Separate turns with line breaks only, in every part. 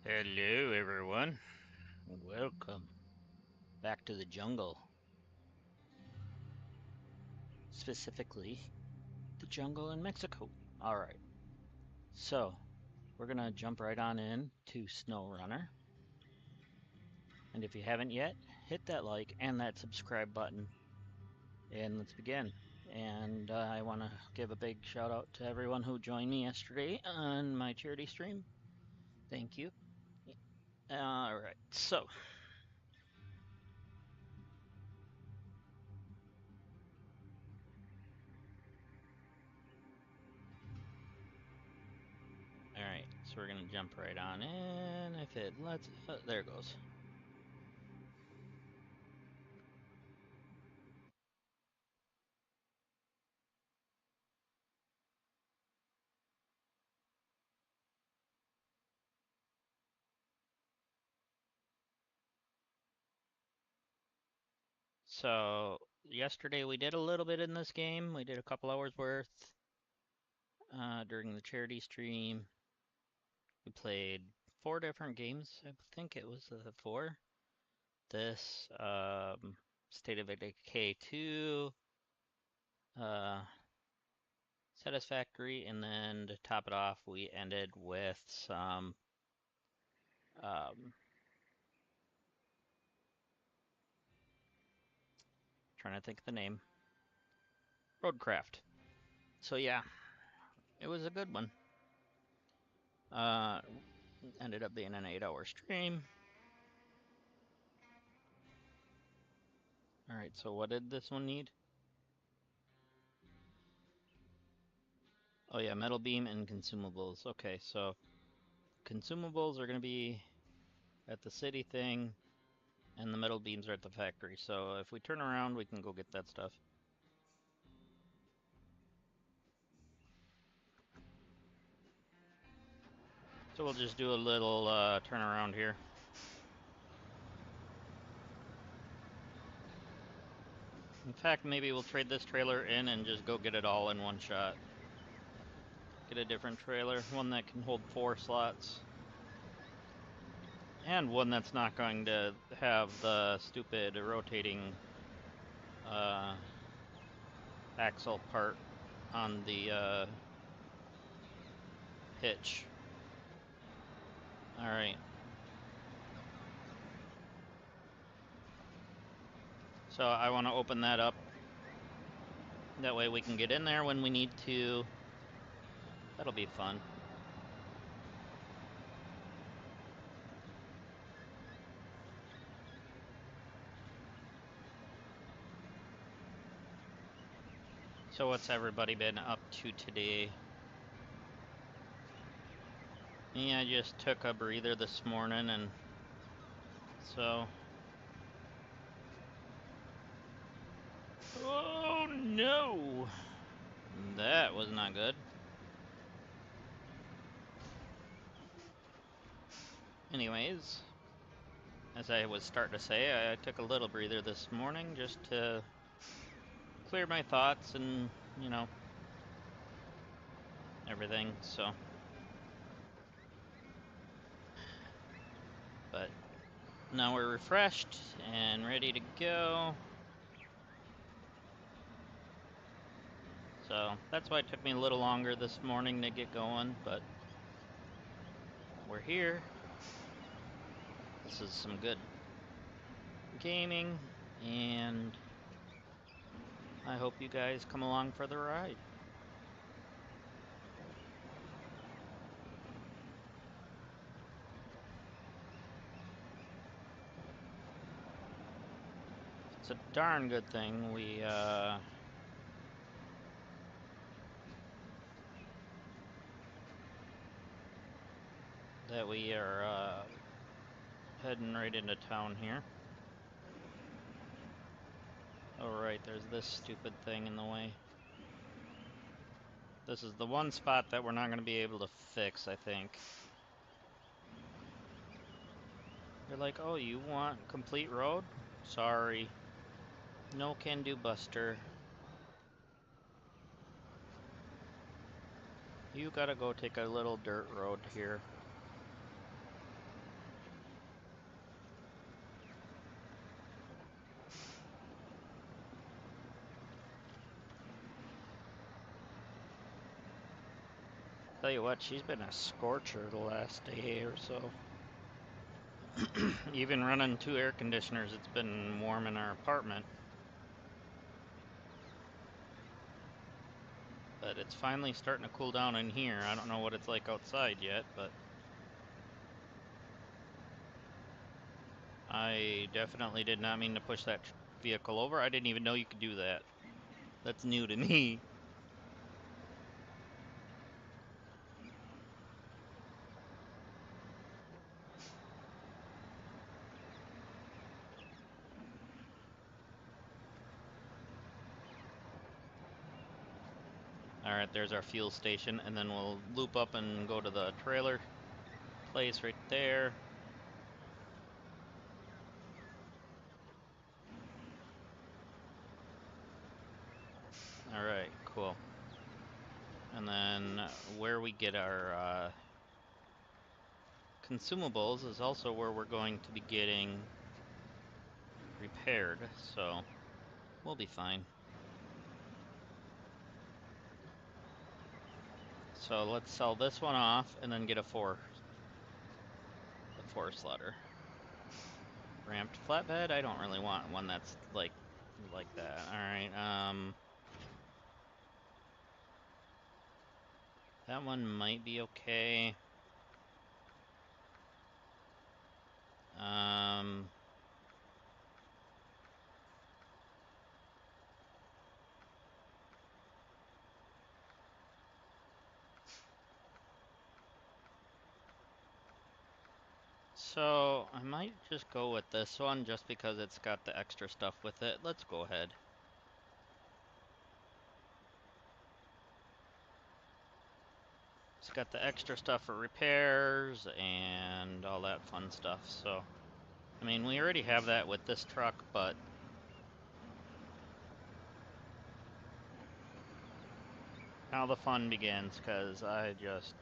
Hello, everyone. Welcome back to the jungle. Specifically, the jungle in Mexico. Alright, so we're gonna jump right on in to Snowrunner. And if you haven't yet, hit that like and that subscribe button. And let's begin. And I want to give a big shout out to everyone who joined me yesterday on my charity stream. Thank you. Alright, so Alright, so we're gonna jump right on in. If it lets, there it goes. So yesterday we did a little bit in this game. We did a couple hours worth during the charity stream. We played 4 different games. I think it was four. This State of Decay 2, uh, Satisfactory, and then to top it off, we ended with some trying to think of the name, Roadcraft. So yeah, it was a good one. Ended up being an 8-hour stream. All right, so what did this one need? Oh yeah, metal beam and consumables. Okay, so consumables are going to be at the city thing, and the metal beams are at the factory. So if we turn around, we can go get that stuff. So we'll just do a little turn around here. In fact, maybe we'll trade this trailer in and just go get it all in one shot. Get a different trailer, one that can hold 4 slots. And one that's not going to have the stupid rotating axle part on the hitch. Alright. So I want to open that up. That way we can get in there when we need to. That'll be fun. So what's everybody been up to today? Yeah, I just took a breather this morning, and so... Oh no! That was not good. Anyways, as I was starting to say, I took a little breather this morning just to clear my thoughts and, you know, everything, so... But now we're refreshed and ready to go. So that's why it took me a little longer this morning to get going, but we're here. This is some good gaming, and I hope you guys come along for the ride. It's a darn good thing that we are heading right into town here. Oh right, there's this stupid thing in the way. This is the one spot that we're not going to be able to fix, I think. They're like, oh, you want complete road? Sorry. No can do, Buster. You gotta go take a little dirt road here. Tell you what, she's been a scorcher the last day or so. Even running 2 air conditioners, it's been warm in our apartment. But it's finally starting to cool down in here. I don't know what it's like outside yet, but I definitely did not mean to push that vehicle over. I didn't even know you could do that. That's new to me. Alright, there's our fuel station, and then we'll loop up and go to the trailer place right there. Alright, cool. And then where we get our consumables is also where we're going to be getting repaired, so we'll be fine. So let's sell this one off and then get a 4 slaughter. Ramped flatbed, I don't really want one that's like that. Alright, that one might be okay. So I might just go with this one just because it's got the extra stuff with it. Let's go ahead. It's got the extra stuff for repairs and all that fun stuff. So, I mean, we already have that with this truck, but now the fun begins because I just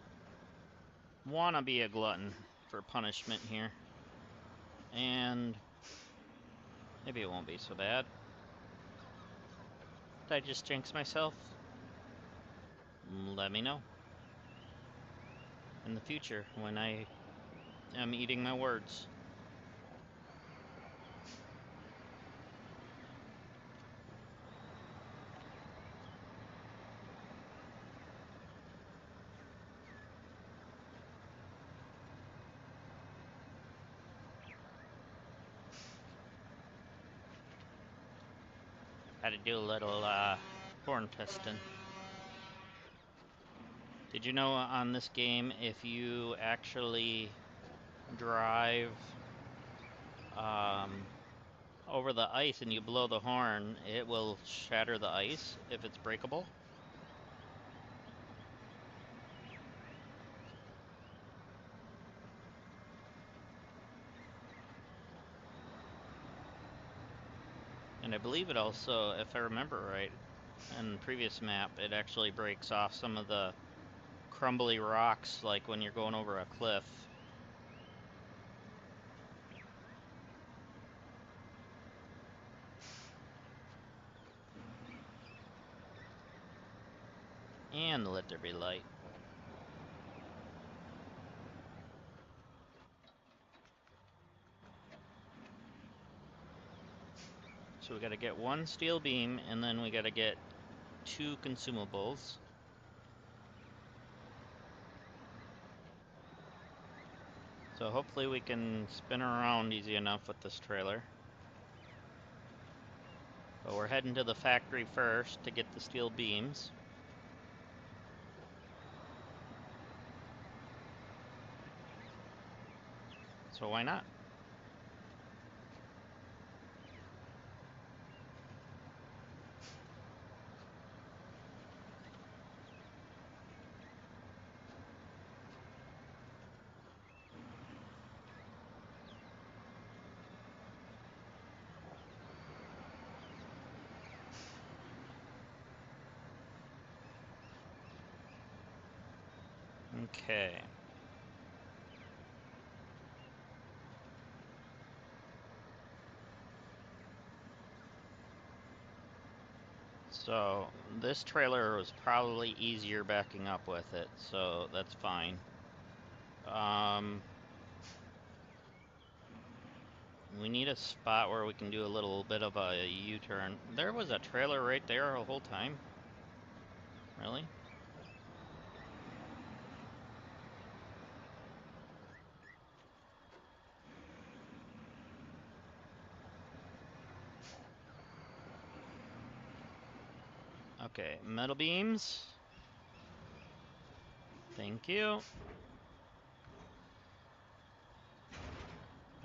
want to be a glutton for punishment here. And maybe it won't be so bad. Did I just jinx myself? Let me know in the future when I am eating my words. Had to do a little horn testing. Did you know on this game, if you actually drive over the ice and you blow the horn, it will shatter the ice if it's breakable? And I believe it also, if I remember right, in the previous map, it actually breaks off some of the crumbly rocks, like when you're going over a cliff. And let there be light. So we gotta get 1 steel beam, and then we gotta get 2 consumables. So hopefully we can spin around easy enough with this trailer. But we're heading to the factory first to get the steel beams. So why not? Okay. So this trailer was probably easier backing up with it, so that's fine. We need a spot where we can do a little bit of a U-turn. There was a trailer right there the whole time? Really? Okay, metal beams. Thank you.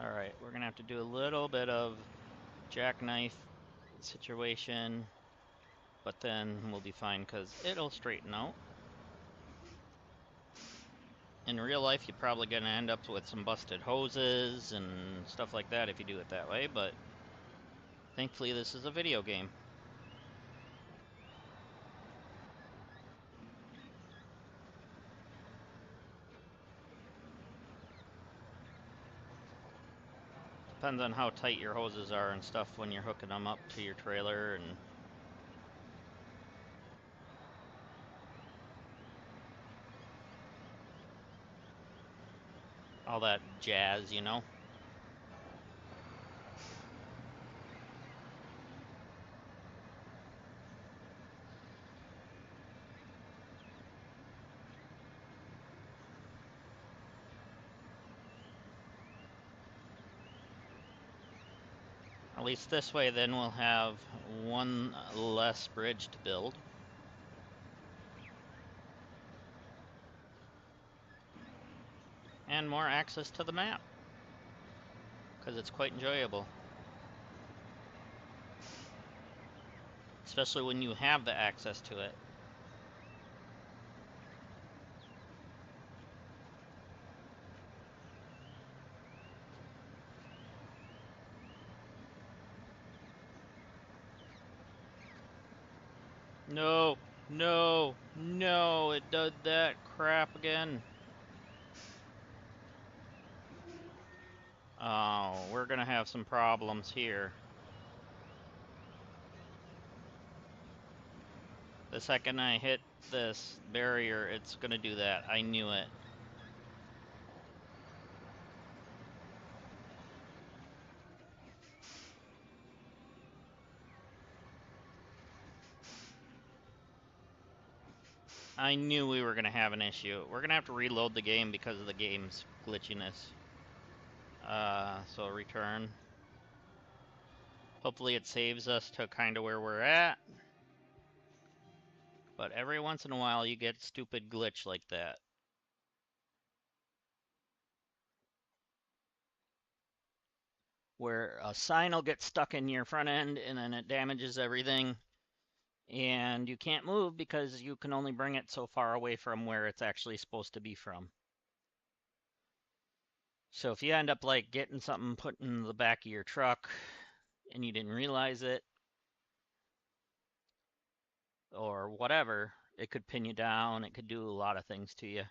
Alright, we're gonna have to do a little bit of jackknife situation, but then we'll be fine because it'll straighten out. In real life, you're probably gonna end up with some busted hoses and stuff like that if you do it that way, but thankfully this is a video game. Depends on how tight your hoses are and stuff when you're hooking them up to your trailer and all that jazz, you know? At least this way, then we'll have one less bridge to build. And more access to the map, because it's quite enjoyable. Especially when you have the access to it. No, no, no, it did that crap again. Oh, we're gonna have some problems here. The second I hit this barrier, it's gonna do that. I knew it. I knew we were gonna have an issue. We're gonna have to reload the game because of the game's glitchiness. So return. Hopefully it saves us to kind of where we're at. But every once in a while you get a stupid glitch like that. Where a sign will get stuck in your front end and then it damages everything. And you can't move because you can only bring it so far away from where it's actually supposed to be from. So if you end up like getting something put in the back of your truck and you didn't realize it or whatever, it could pin you down, it could do a lot of things to you.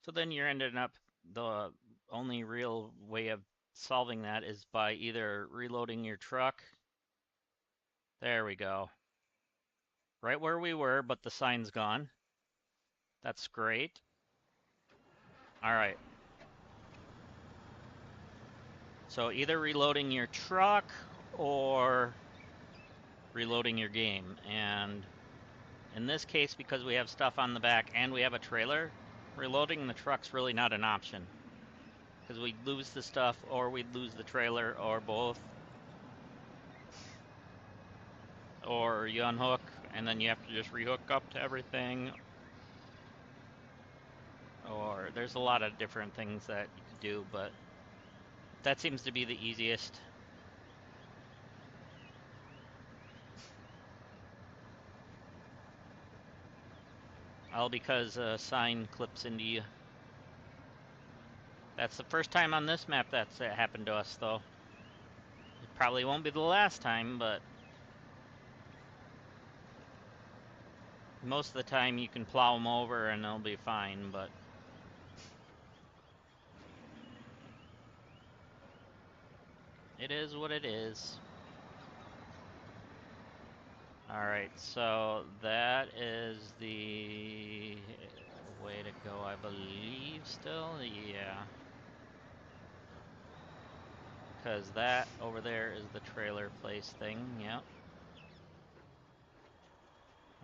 So then you're ending up, the only real way of solving that is by either reloading your truck. There we go. Right where we were, but the sign's gone. That's great. All right. So either reloading your truck or reloading your game. And in this case, because we have stuff on the back and we have a trailer, reloading the truck's really not an option. Because we'd lose the stuff or we'd lose the trailer or both. Or you unhook and then you have to just rehook up to everything. Or there's a lot of different things that you could do, but that seems to be the easiest. All because a sign clips into you. That's the first time on this map that's happened to us, though. It probably won't be the last time, but most of the time you can plow them over and they'll be fine, but it is what it is. Alright, so that is the way to go, I believe, still? Yeah. Because that over there is the trailer place thing, yep.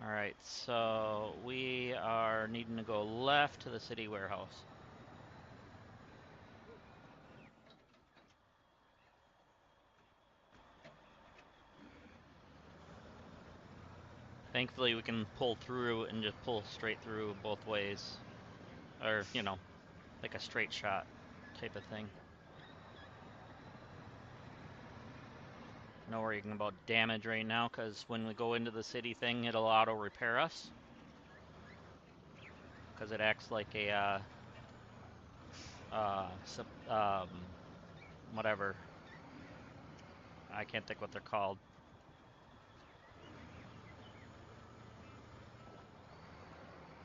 Alright, so we are needing to go left to the city warehouse. Thankfully we can pull through and just pull straight through both ways. Or, you know, like a straight shot type of thing. Not worrying about damage right now, because when we go into the city thing, it'll auto repair us. Because it acts like a, whatever. I can't think what they're called.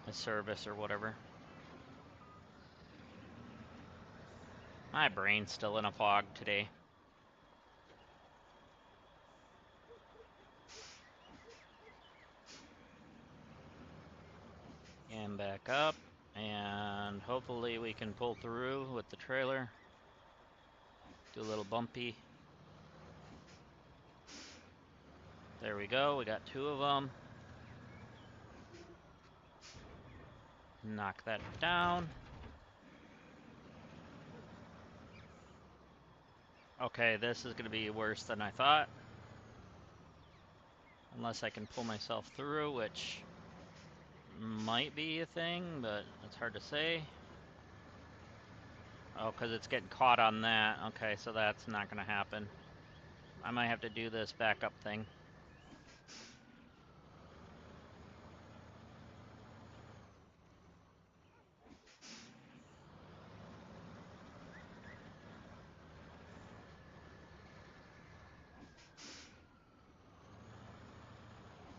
A service or whatever. My brain's still in a fog today. And back up, and hopefully we can pull through with the trailer. Do a little bumpy. There we go, we got 2 of them. Knock that down. Okay, this is going to be worse than I thought. Unless I can pull myself through, which might be a thing, but it's hard to say. Oh, because it's getting caught on that. Okay, so that's not going to happen. I might have to do this backup thing.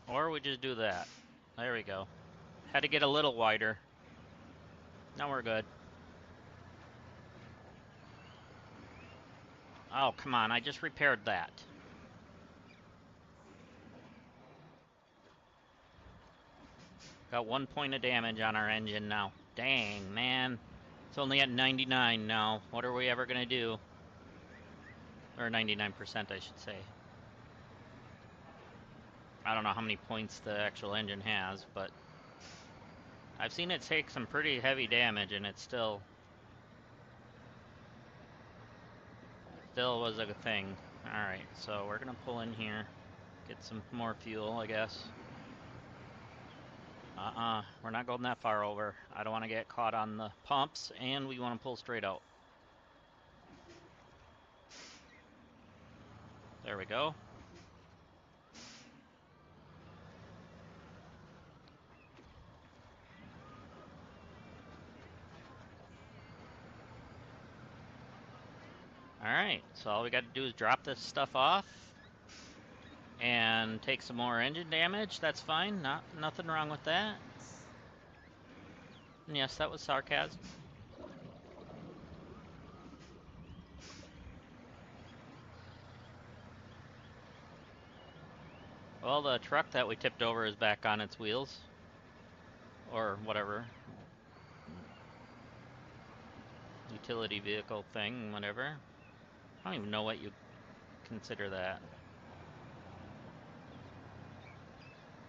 Or we just do that. There we go. Had to get a little wider. Now we're good. Oh, come on, I just repaired that. Got 1 point of damage on our engine now. Dang, man. It's only at 99 now. What are we ever going to do? Or 99%, I should say. I don't know how many points the actual engine has, but I've seen it take some pretty heavy damage, and it still was a good thing. Alright, so we're going to pull in here. Get some more fuel, I guess. We're not going that far over. I don't want to get caught on the pumps, and we want to pull straight out. There we go. Alright, so all we got to do is drop this stuff off and take some more engine damage. That's fine. Nothing wrong with that. And yes, that was sarcasm. Well, the truck that we tipped over is back on its wheels. Or whatever. Utility vehicle thing, whatever. I don't even know what you consider that.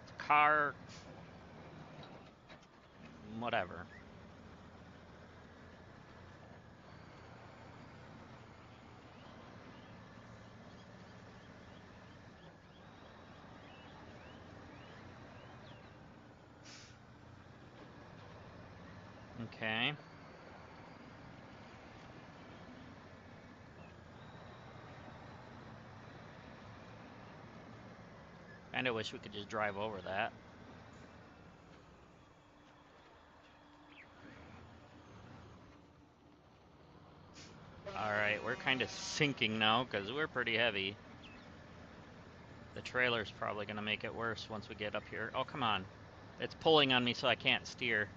It's a car. Whatever. Okay. Kinda wish we could just drive over that. Alright, we're kind of sinking now because we're pretty heavy. The trailer's probably going to make it worse once we get up here. Oh, come on. It's pulling on me so I can't steer.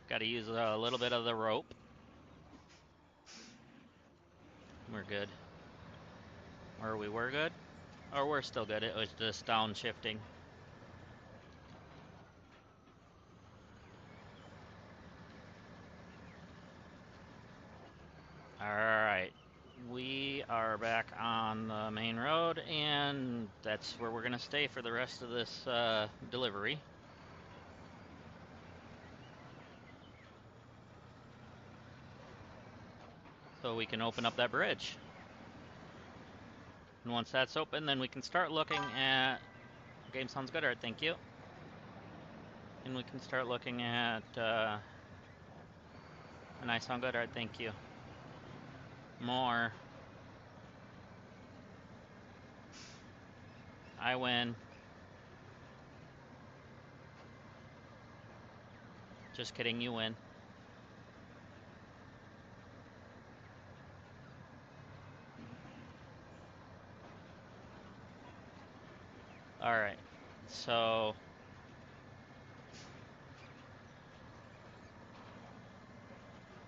Got to use a little bit of the rope. We're good. Or we were good? Or we're still good, it was just downshifting. Alright, we are back on the main road, and that's where we're gonna stay for the rest of this delivery. So we can open up that bridge. And once that's open, then we can start looking at... Game sounds good, Art, thank you. And we can start looking at... And I sound good, Art, thank you. More. I win. Just kidding, you win. Alright, so...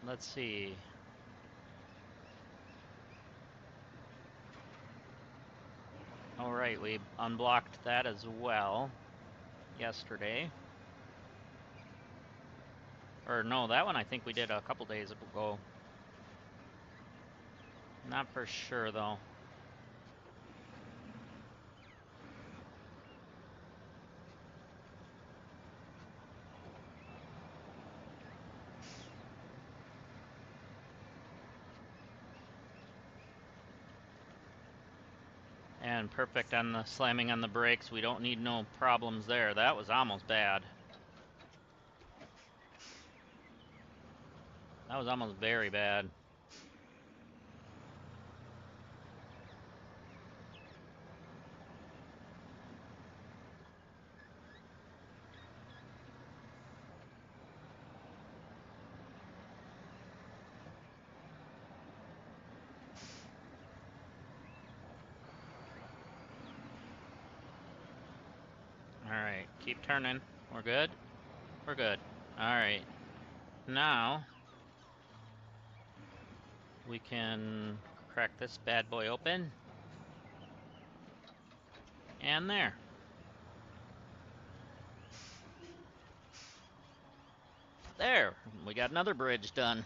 Let's see. Alright, we unblocked that as well yesterday. Or no, that one I think we did a couple days ago. Not for sure though. And perfect on the slamming on the brakes. We don't need no problems there. That was almost bad. That was almost very bad. Alright, keep turning. We're good? We're good. Alright. Now, we can crack this bad boy open. And there. There! We got another bridge done.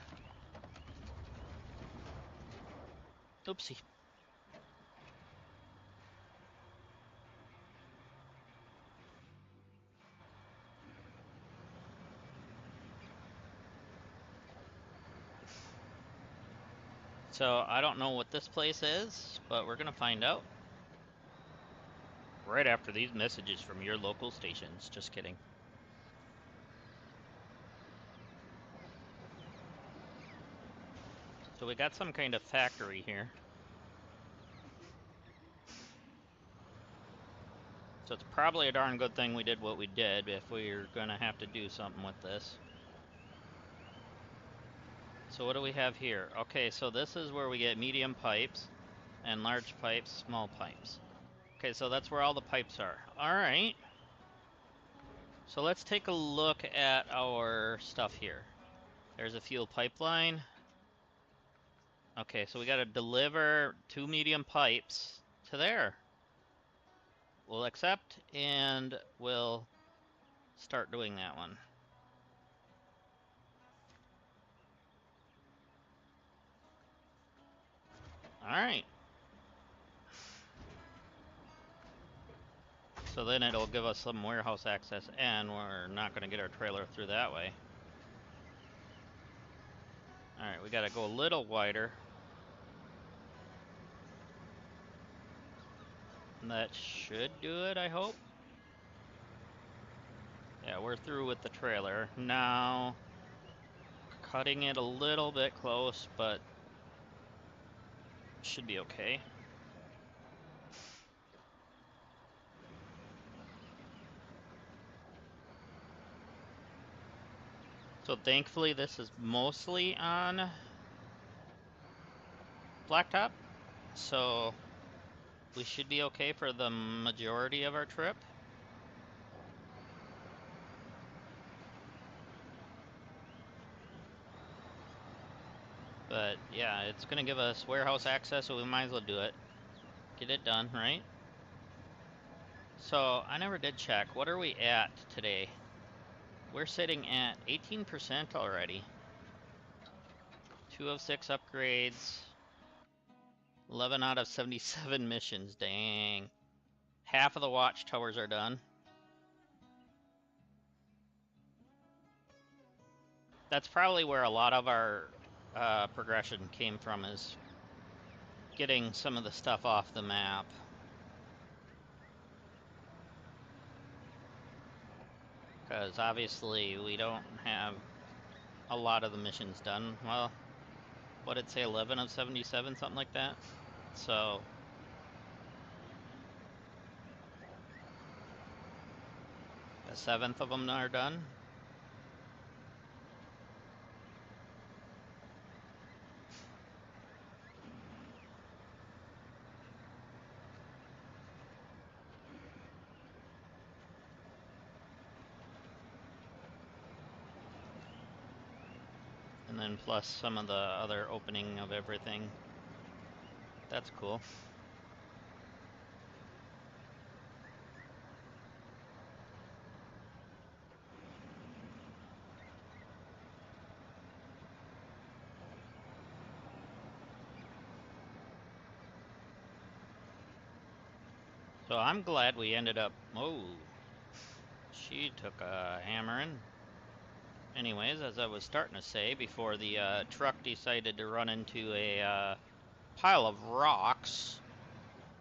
Oopsie. So, I don't know what this place is, but we're gonna find out. Right after these messages from your local stations. Just kidding. So we got some kind of factory here. So it's probably a darn good thing we did what we did if we're gonna have to do something with this. So what do we have here? Okay, so this is where we get medium pipes and large pipes, small pipes. Okay, so that's where all the pipes are. Alright. So let's take a look at our stuff here. There's a fuel pipeline. Okay, so we gotta deliver 2 medium pipes to there. We'll accept and we'll start doing that one. Alright. So then it'll give us some warehouse access, and we're not going to get our trailer through that way. Alright, we got to go a little wider. And that should do it, I hope. Yeah, we're through with the trailer. Now, cutting it a little bit close, but should be okay. So thankfully this is mostly on blacktop, so we should be okay for the majority of our trip. But yeah, it's gonna give us warehouse access, so we might as well do it. Get it done, right? So I never did check. What are we at today? We're sitting at 18% already. 2 of 6 upgrades. 11 out of 77 missions. Dang. Half of the watchtowers are done. That's probably where a lot of our progression came from, is getting some of the stuff off the map. Because obviously we don't have a lot of the missions done. Well, what did it say, 11 of 77, something like that? So a seventh of them are done. And then plus some of the other opening of everything. That's cool. So I'm glad we ended up... Oh, she took a hammering. Anyways, as I was starting to say, before the truck decided to run into a pile of rocks,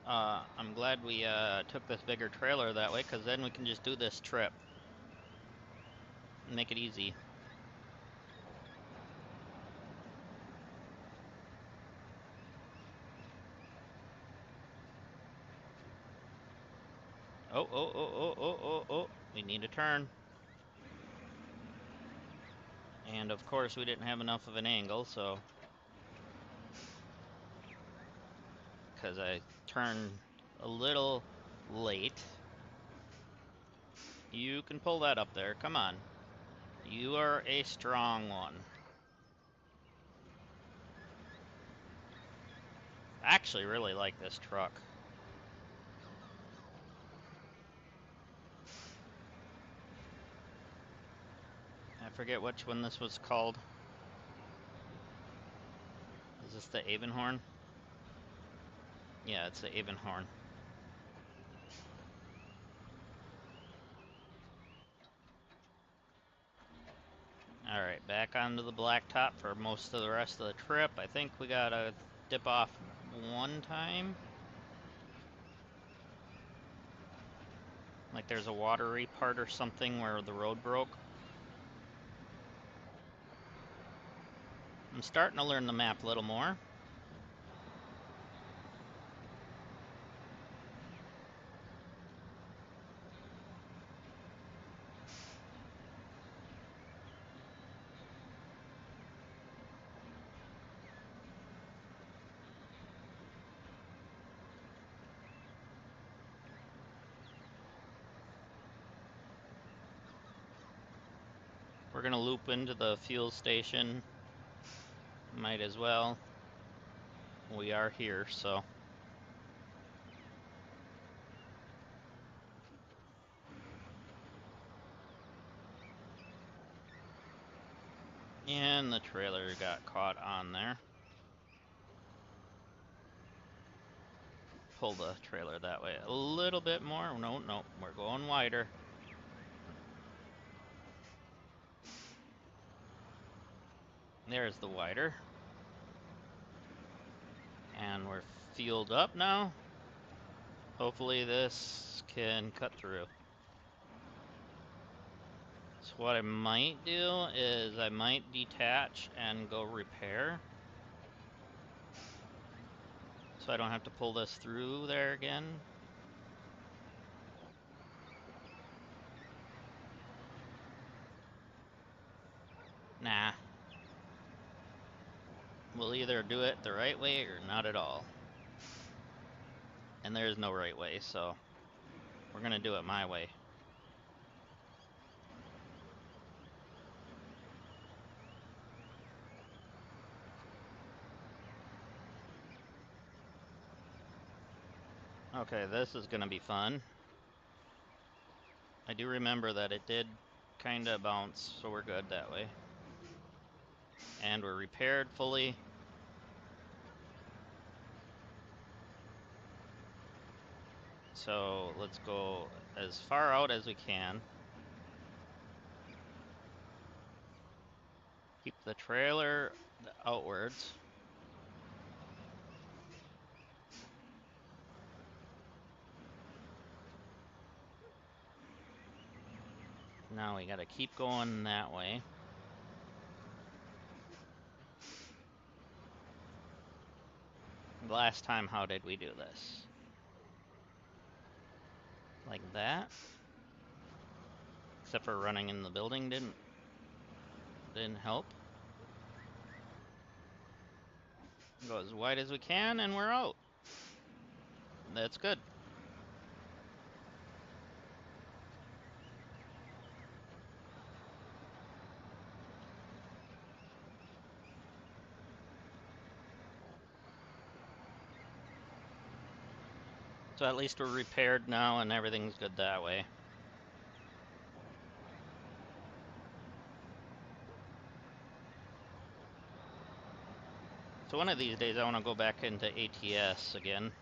I'm glad we took this bigger trailer that way, because then we can just do this trip and make it easy. Oh, we need a turn. And of course we didn't have enough of an angle, so... because I turned a little late. You can pull that up there, come on. You are a strong one. I actually really like this truck. I forget which one this was called. Is this the Avonhorn? Yeah, it's the Avonhorn. Alright, back onto the blacktop for most of the rest of the trip. I think we gotta dip off one time. Like there's a watery part or something where the road broke. I'm starting to learn the map a little more. We're gonna loop into the fuel station. Might as well. We are here, so. And the trailer got caught on there. Pull the trailer that way a little bit more. No, we're going wider. There's the wider. And we're fueled up now. Hopefully this can cut through. So what I might do is I might detach and go repair. So I don't have to pull this through there again. Nah. We'll either do it the right way or not at all. And there's no right way, so we're gonna do it my way. Okay, this is gonna be fun.
I do remember that it did kind of bounce, so we're good that way. And we're repaired fully. So let's go as far out as we can. Keep the trailer outwards. Now we gotta keep going that way. Last time, how did we do this? Like that? Except for running in the building didn't help. Go as wide as we can and we're out. That's good. So at least we're repaired now and everything's good that way. So one of these days I want to go back into ATS again.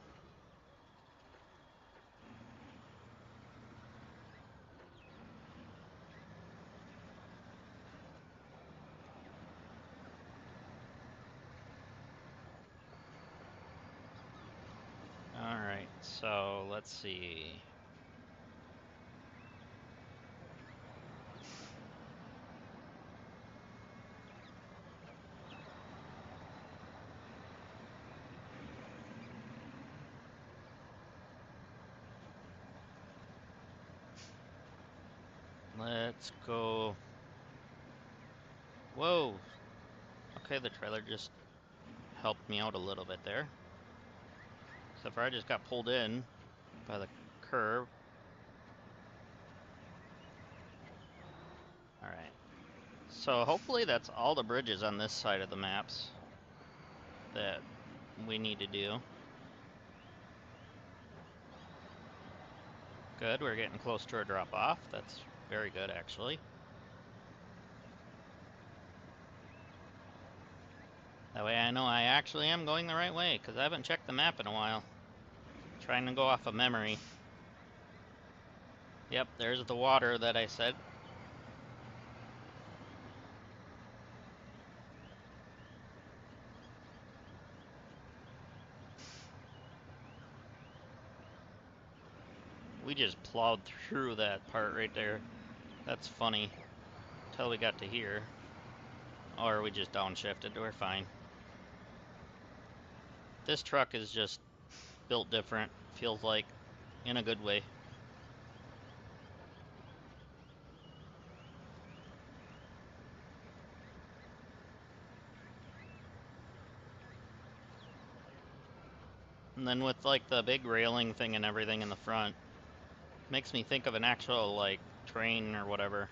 Alright, so let's see. Let's go. Whoa! Okay, the trailer just helped me out a little bit there. Except for I just got pulled in by the curb. Alright. So hopefully that's all the bridges on this side of the maps that we need to do. Good, we're getting close to our drop-off. That's very good, actually. That way I know I actually am going the right way, because I haven't checked the map in a while. Trying to go off of memory. Yep, there's the water that I said. We just plowed through that part right there. That's funny. Until we got to here. Or we just downshifted, we're fine. This truck is just built different, feels like, in a good way. And then with like the big railing thing and everything in the front, makes me think of an actual like train or whatever.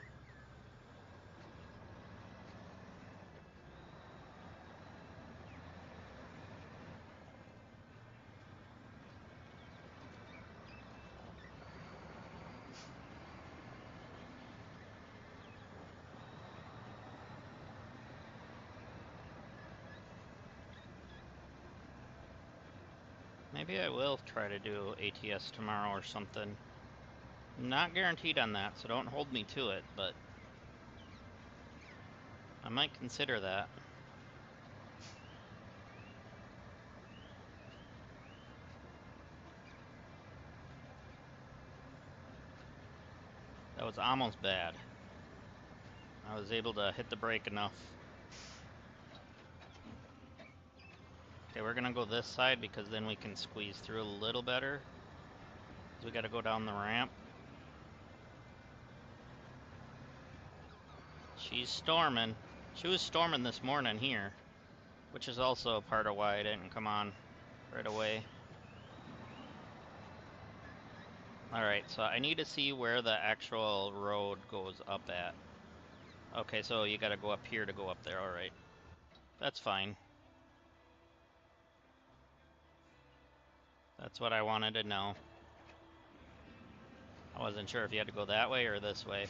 Maybe I will try to do ATS tomorrow or something. Not guaranteed on that, so don't hold me to it, but I might consider that. That was almost bad. I was able to hit the brake enough. Okay, we're gonna go this side because then we can squeeze through a little better. We gotta go down the ramp. She's storming. She was storming this morning here, which is also a part of why I didn't come on right away. Alright, so I need to see where the actual road goes up at. Okay, so you gotta go up here to go up there, alright. That's fine. That's what I wanted to know. I wasn't sure if you had to go that way or this way.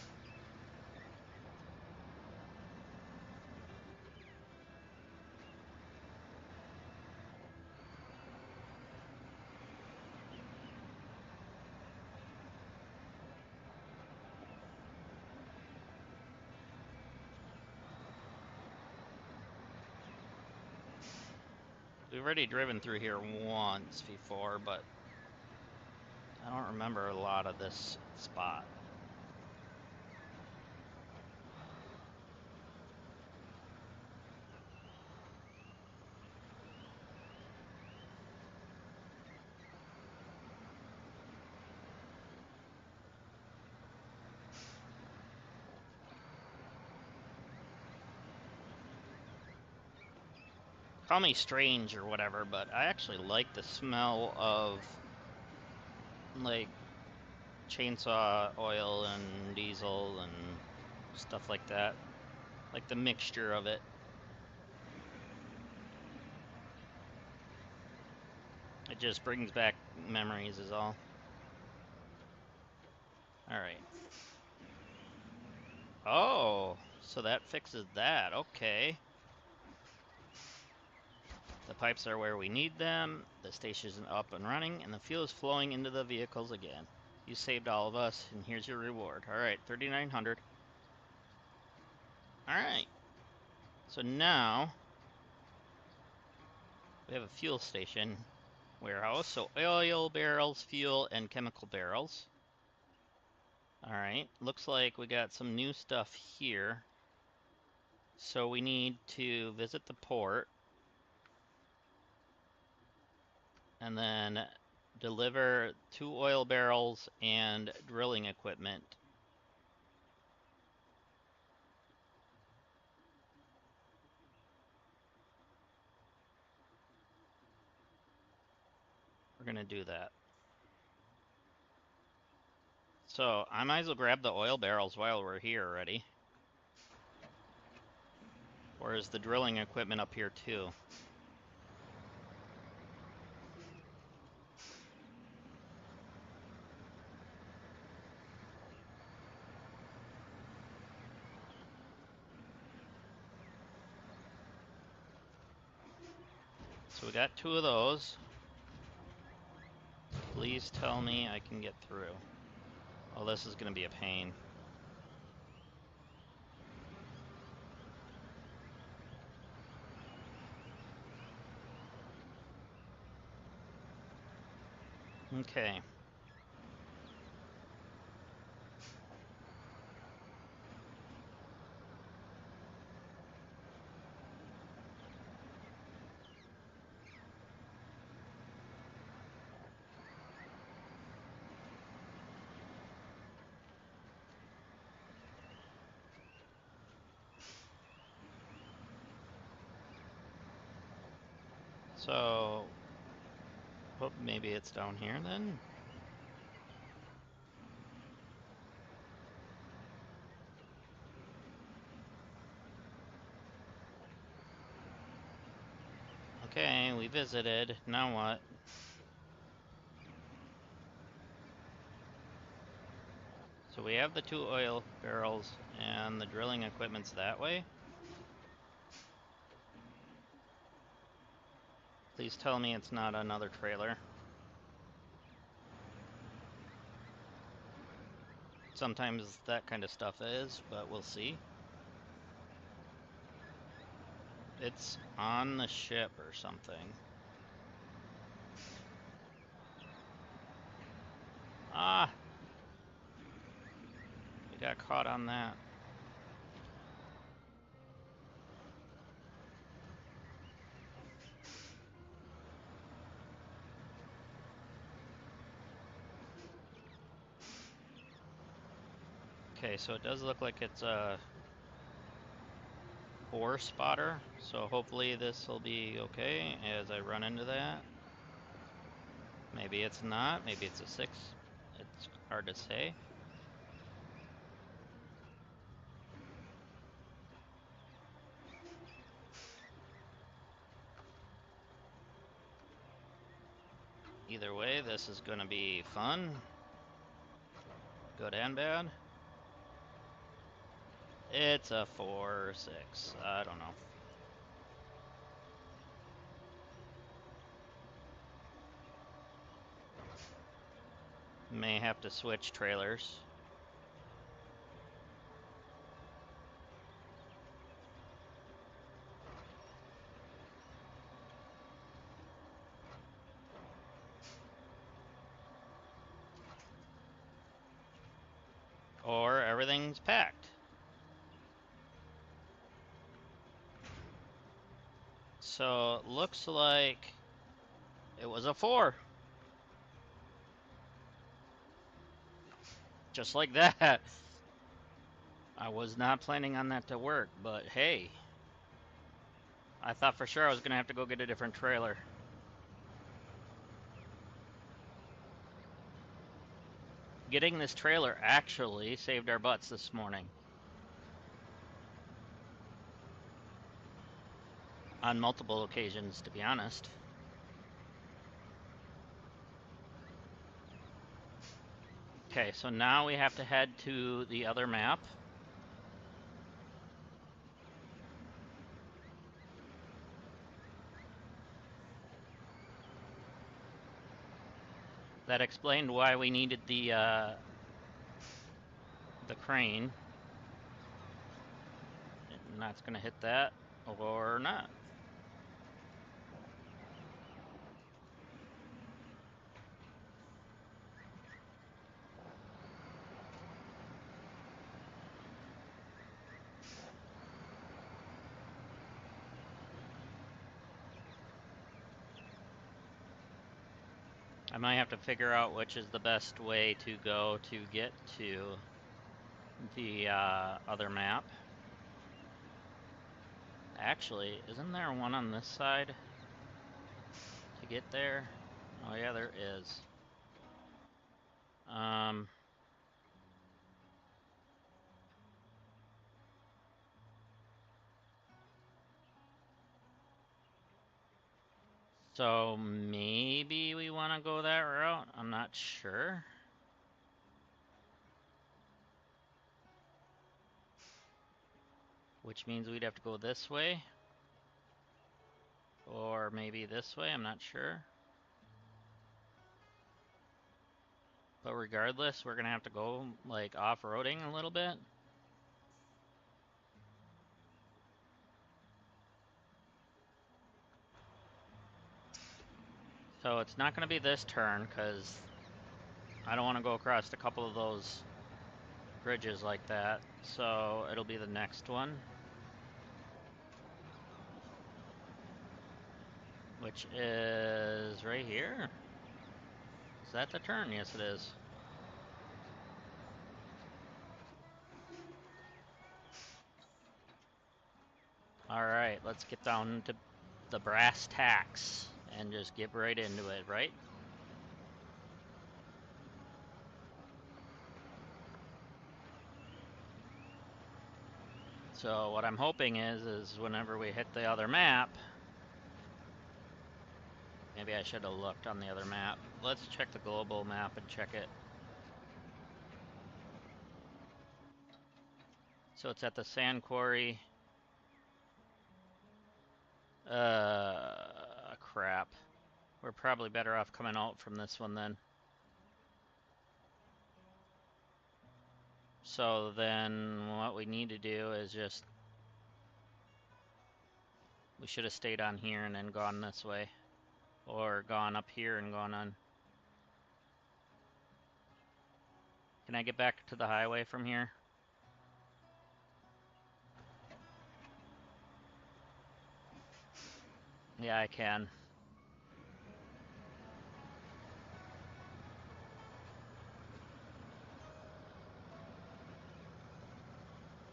We've already driven through here once before, but I don't remember a lot of this spot. Call me strange or whatever, but I actually like the smell of like chainsaw oil and diesel and stuff like that. Like the mixture of it. It just brings back memories is all. Alright. Oh, so that fixes that. Okay. The pipes are where we need them. The station is up and running, and the fuel is flowing into the vehicles again. You saved all of us, and here's your reward. Alright, 3,900. Alright. So now we have a fuel station warehouse. So oil barrels, fuel, and chemical barrels. Alright, looks like we got some new stuff here. So we need to visit the port. And then deliver 2 oil barrels and drilling equipment. We're gonna do that. So I might as well grab the oil barrels while we're here already. Or is the drilling equipment up here too? So we got 2 of those. Please tell me I can get through. Oh, this is gonna be a pain. Okay. So, well, maybe it's down here then? Okay, we visited. Now what? So we have the 2 oil barrels and the drilling equipment's that way? Please tell me it's not another trailer. Sometimes that kind of stuff is, but we'll see. It's on the ship or something. Ah! We got caught on that. Okay, so it does look like it's a ore spotter, so hopefully this will be okay as I run into that. Maybe it's not, maybe it's a 6. It's hard to say. Either way, this is gonna be fun. Good and bad. It's a 4 or 6. I don't know. May have to switch trailers. Or everything's packed. So it looks like it was a 4. Just like that. I was not planning on that to work, but hey. I thought for sure I was going to have to go get a different trailer. Getting this trailer actually saved our butts this morning. On multiple occasions, to be honest. Okay, so now we have to head to the other map. That explained why we needed the crane. And that's going to hit that, or not. I might have to figure out which is the best way to go to get to the other map. Actually, isn't there one on this side to get there? Oh yeah, there is. So maybe we want to go that route. I'm not sure. Which means we'd have to go this way. Or maybe this way, I'm not sure. But regardless, we're gonna have to go like off-roading a little bit. So it's not gonna be this turn, because I don't want to go across a couple of those bridges like that. So it'll be the next one. Which is right here. Is that the turn? Yes, it is. Alright, let's get down to the brass tacks and just get right into it, right? So what I'm hoping is whenever we hit the other map, maybe I should have looked on the other map. Let's check the global map and check it. So it's at the sand quarry. Crap. We're probably better off coming out from this one then. So then what we need to do is just... We should have stayed on here and then gone this way. Or gone up here and gone on. Can I get back to the highway from here? Yeah, I can.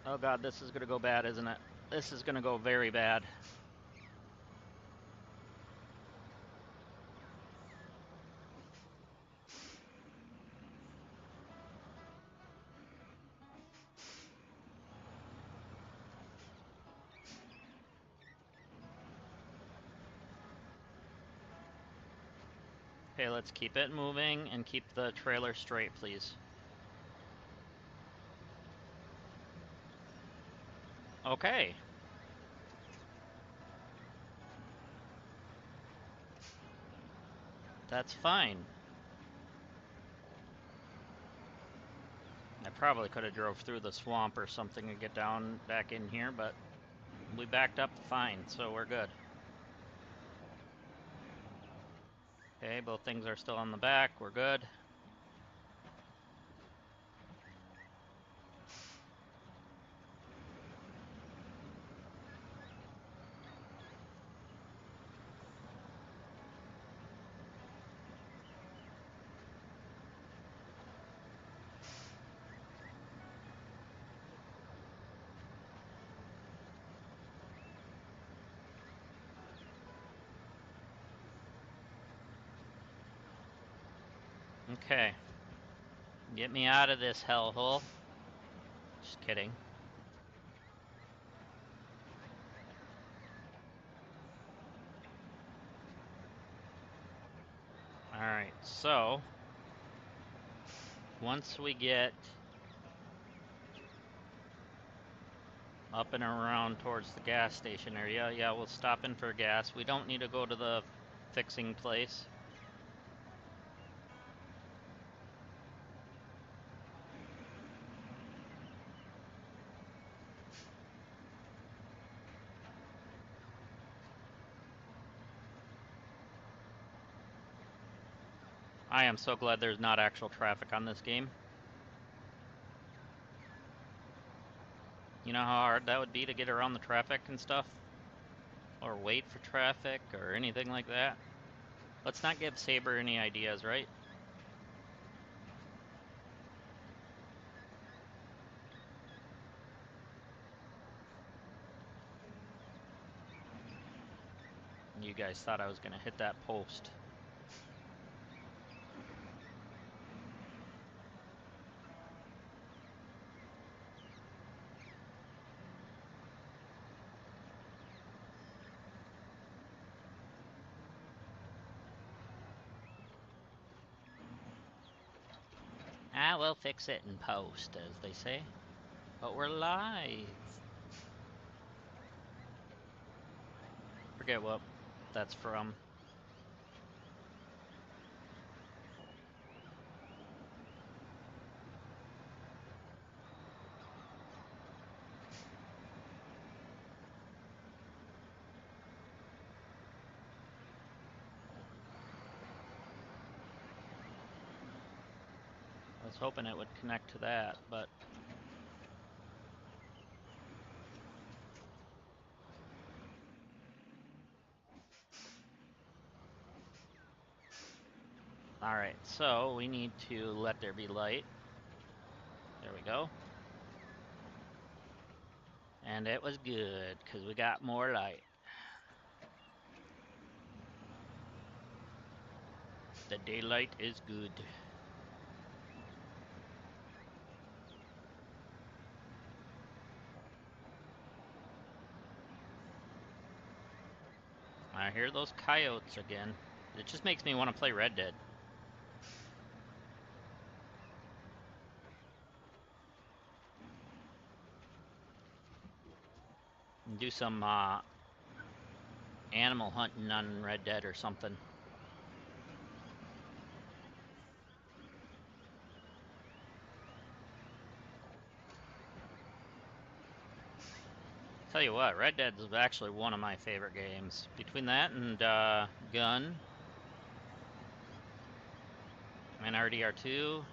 Oh god, this is gonna go bad, isn't it? This is gonna go very bad. Okay, let's keep it moving and keep the trailer straight, please. Okay. That's fine. I probably could have drove through the swamp or something and get down back in here, but we backed up fine, so we're good. Okay, both things are still on the back. We're good. Okay. Get me out of this hellhole. Just kidding. Alright, so once we get up and around towards the gas station area, yeah, we'll stop in for gas. We don't need to go to the fixing place. I am so glad there's not actual traffic on this game. You know how hard that would be to get around the traffic and stuff? Or wait for traffic or anything like that? Let's not give Saber any ideas, right? You guys thought I was gonna hit that post. Ah, we'll fix it in post, as they say. But we're live. Forget what that's from. I was hoping it would connect to that, but... Alright, so we need to let there be light. There we go. And it was good, because we got more light. The daylight is good. I hear those coyotes again. It just makes me want to play Red Dead. And do some animal hunting on Red Dead or something. Tell you what, Red Dead is actually one of my favorite games. Between that and Gun and RDR2,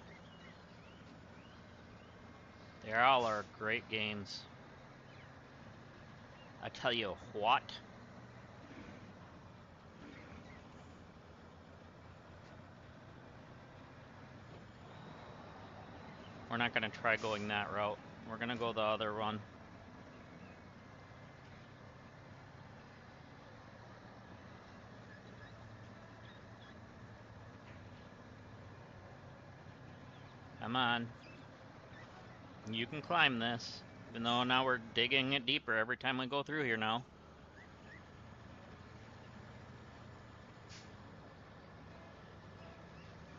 they all are great games. I tell you what. We're not going to try going that route. We're going to go the other one. Come on. You can climb this. Even though now we're digging it deeper every time we go through here now.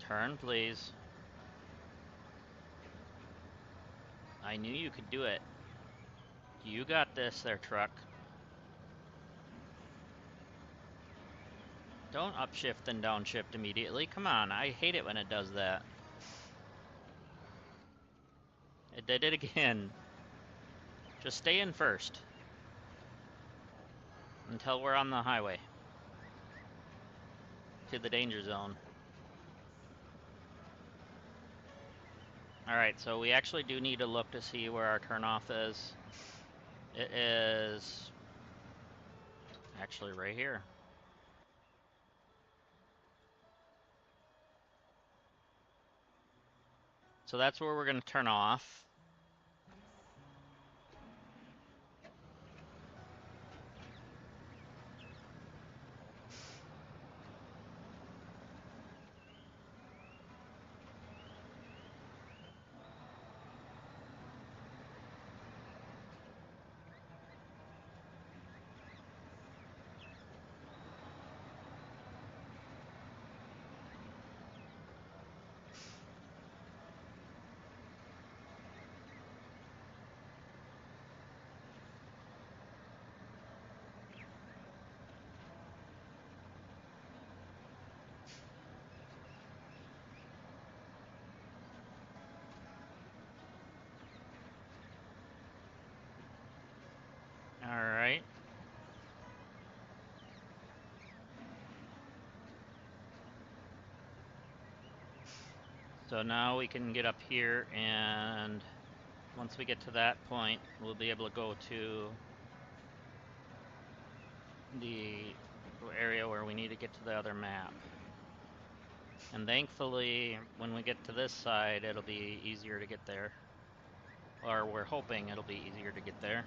Turn, please. I knew you could do it. You got this there, truck. Don't upshift and downshift immediately. Come on, I hate it when it does that. It did it again. Just stay in first. Until we're on the highway. To the danger zone. Alright, so we actually do need to look to see where our turnoff is. It is actually right here. So that's where we're going to turn off. Alright. So now we can get up here, and once we get to that point, we'll be able to go to the area where we need to get to the other map. And thankfully, when we get to this side, it'll be easier to get there. Or we're hoping it'll be easier to get there.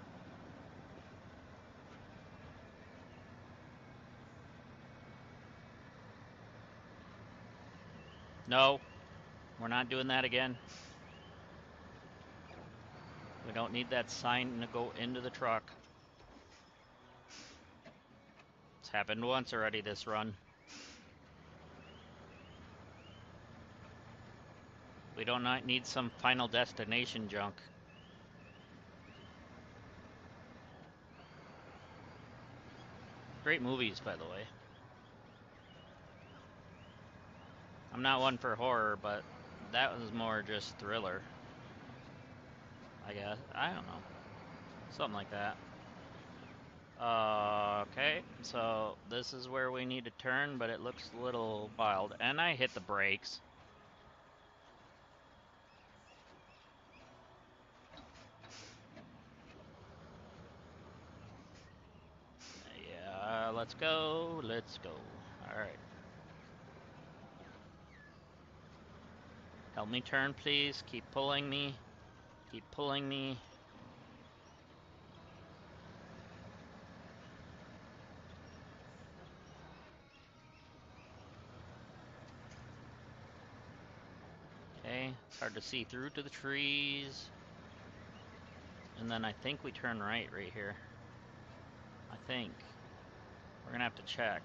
No, we're not doing that again. We don't need that sign to go into the truck. It's happened once already this run. We don't need some Final Destination junk. Great movies, by the way. I'm not one for horror, but that was more just thriller. I guess. I don't know. Something like that. Okay, so this is where we need to turn, but it looks a little wild. And I hit the brakes. Yeah, let's go. Let's go. Alright. Help me turn, please. Keep pulling me. Keep pulling me. Okay, it's hard to see through to the trees. And then I think we turn right here. I think. We're gonna have to check.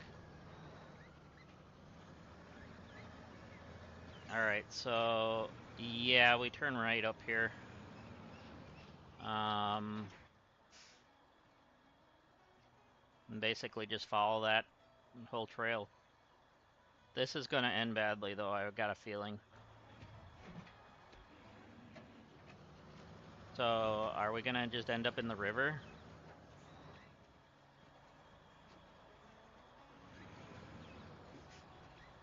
Alright, so yeah, we turn right up here. And basically just follow that whole trail. This is gonna end badly though, I've got a feeling. So, are we gonna just end up in the river?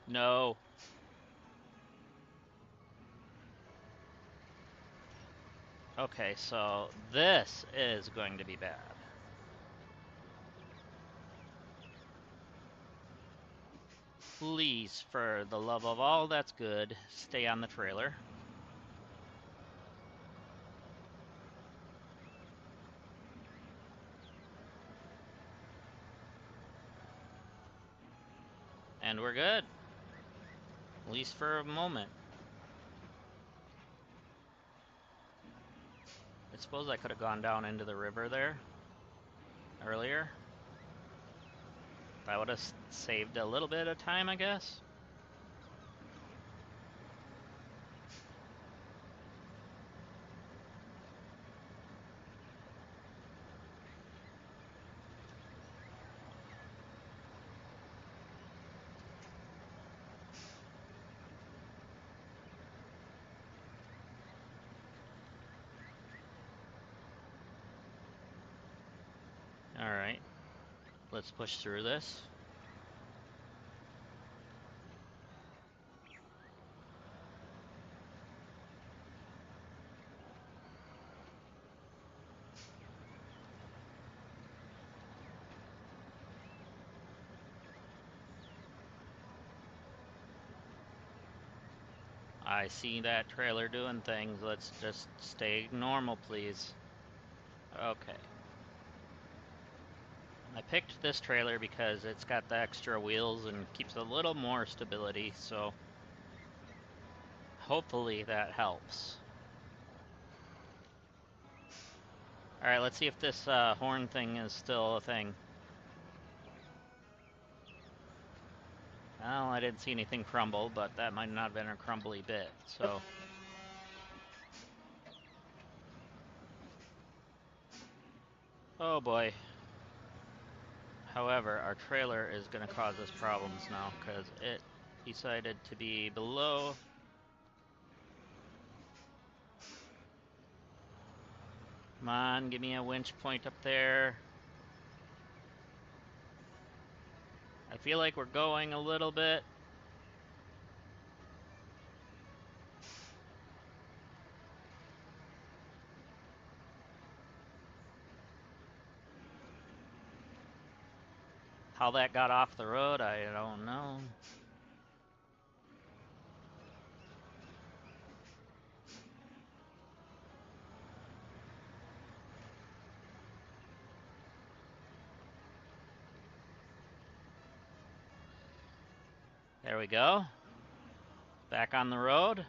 No. Okay, so this is going to be bad. Please, for the love of all that's good, stay on the trailer. And we're good. At least for a moment. I suppose I could have gone down into the river there earlier. That would have saved a little bit of time, I guess. Alright. Let's push through this. I see that trailer doing things. Let's just stay normal, please. Okay. I picked this trailer because it's got the extra wheels and keeps a little more stability, so hopefully that helps. Alright, let's see if this horn thing is still a thing. Well, I didn't see anything crumble, but that might not have been a crumbly bit, so... Oh boy. However, our trailer is going to cause us problems now, because it decided to be below... Come on, give me a winch point up there. I feel like we're going a little bit. How that got off the road, I don't know. There we go. Back on the road.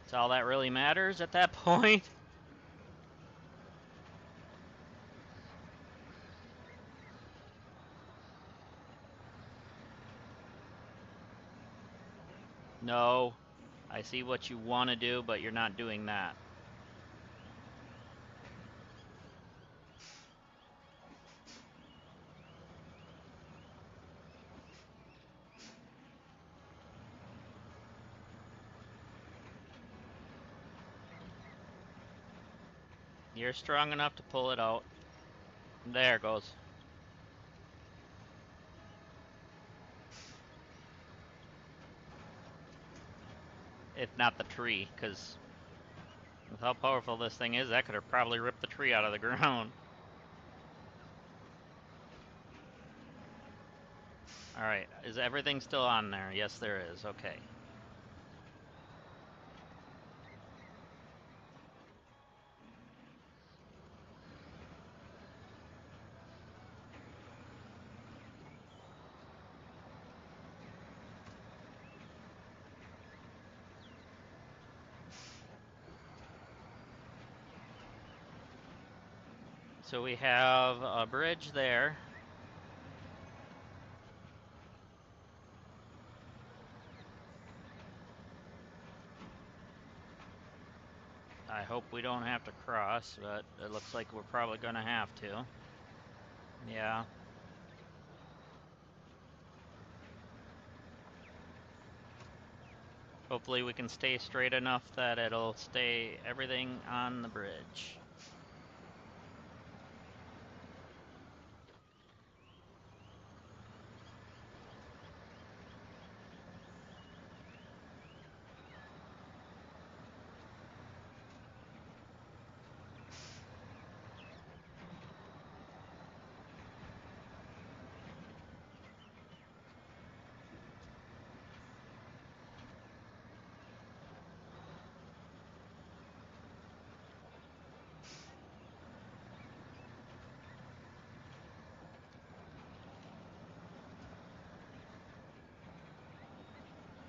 That's all that really matters at that point. No. I see what you want to do, but you're not doing that. You're strong enough to pull it out. There it goes. If not the tree, because with how powerful this thing is, that could have probably ripped the tree out of the ground. Alright, is everything still on there? Yes, there is. Okay. So we have a bridge there. I hope we don't have to cross, but it looks like we're probably going to have to. Yeah. Hopefully we can stay straight enough that it'll stay everything on the bridge.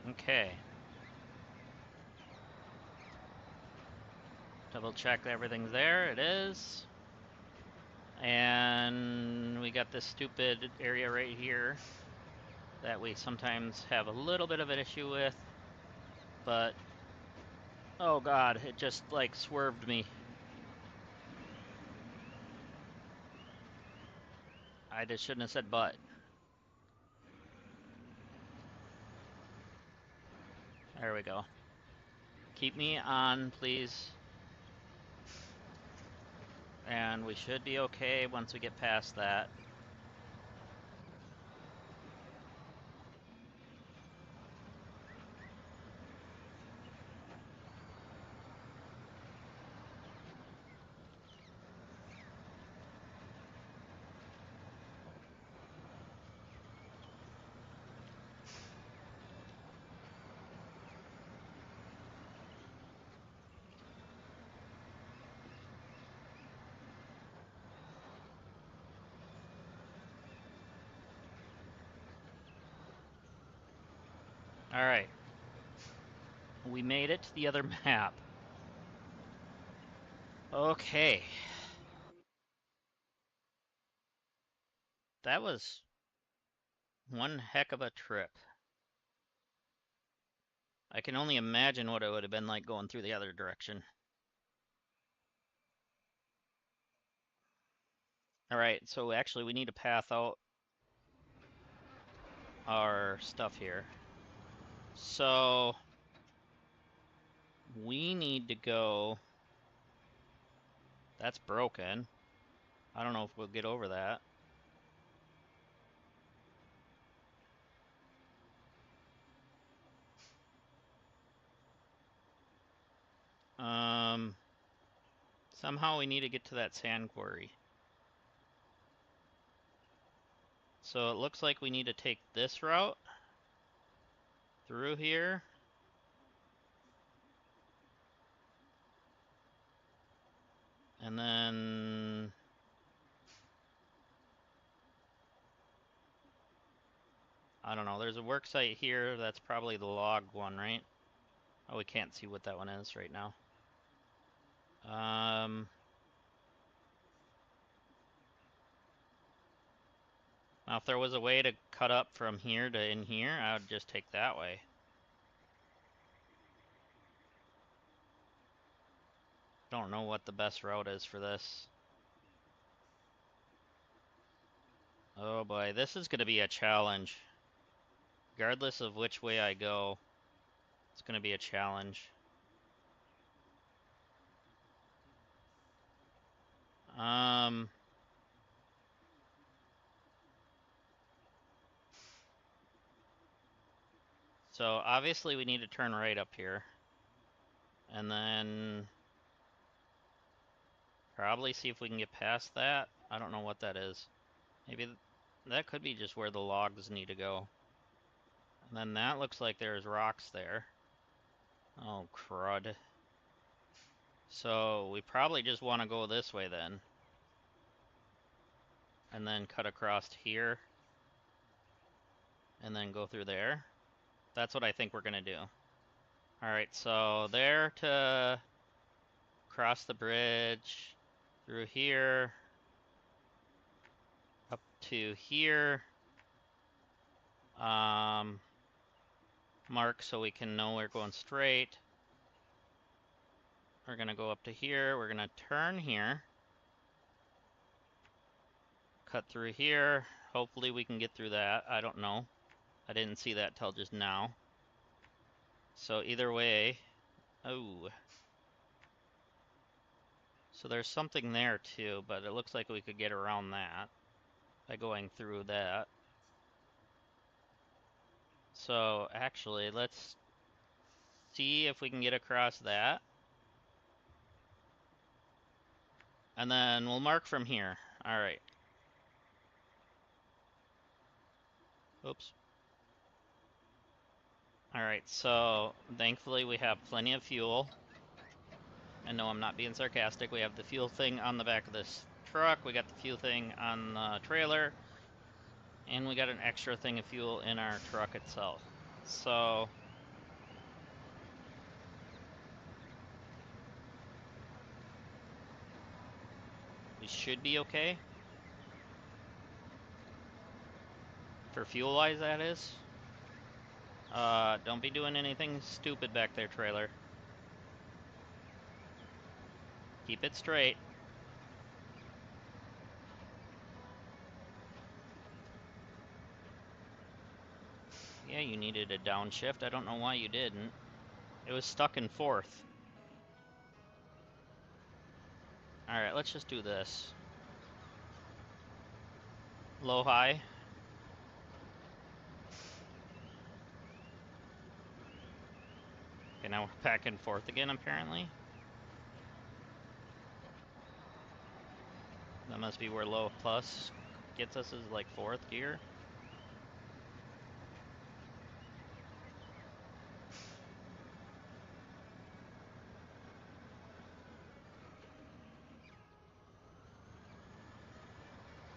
Okay. Double check everything's there. It is. And we got this stupid area right here that we sometimes have a little bit of an issue with. But, oh god, it just like swerved me. I just shouldn't have said but. There we go. Keep me on, please. And we should be okay once we get past that. All right. We made it to the other map. Okay. That was one heck of a trip. I can only imagine what it would have been like going through the other direction. All right, so actually we need to path out our stuff here. So we need to go. That's broken. I don't know if we'll get over that. Somehow we need to get to that sand quarry. So it looks like we need to take this route through here. And then I don't know, there's a work site here. That's probably the log one, right? Oh, we can't see what that one is right now. Now if there was a way to cut up from here to in here, I would just take that way. Don't know what the best route is for this. Oh boy, this is gonna be a challenge. Regardless of which way I go, it's gonna be a challenge. So obviously we need to turn right up here. And then probably see if we can get past that. I don't know what that is. Maybe that could be just where the logs need to go. And then that looks like there's rocks there. Oh, crud. So we probably just want to go this way then. And then cut across here. And then go through there. That's what I think we're going to do. Alright, so there to cross the bridge. Through here. Up to here. Mark so we can know we're going straight. We're going to go up to here. We're going to turn here. Cut through here. Hopefully we can get through that. I don't know. I didn't see that till just now. So either way. Oh. So there's something there too, but it looks like we could get around that by going through that. So actually, let's see if we can get across that. And then we'll mark from here. Alright. Oops. Alright, so thankfully we have plenty of fuel. And no, I'm not being sarcastic. We have the fuel thing on the back of this truck. We got the fuel thing on the trailer. And we got an extra thing of fuel in our truck itself. So we should be okay. For fuel-wise, that is. Don't be doing anything stupid back there, trailer. Keep it straight. Yeah, you needed a downshift. I don't know why you didn't. It was stuck in fourth. Alright, let's just do this. Low, high. Okay, now we're back and forth again, apparently. That must be where low plus gets us, is like 4th gear.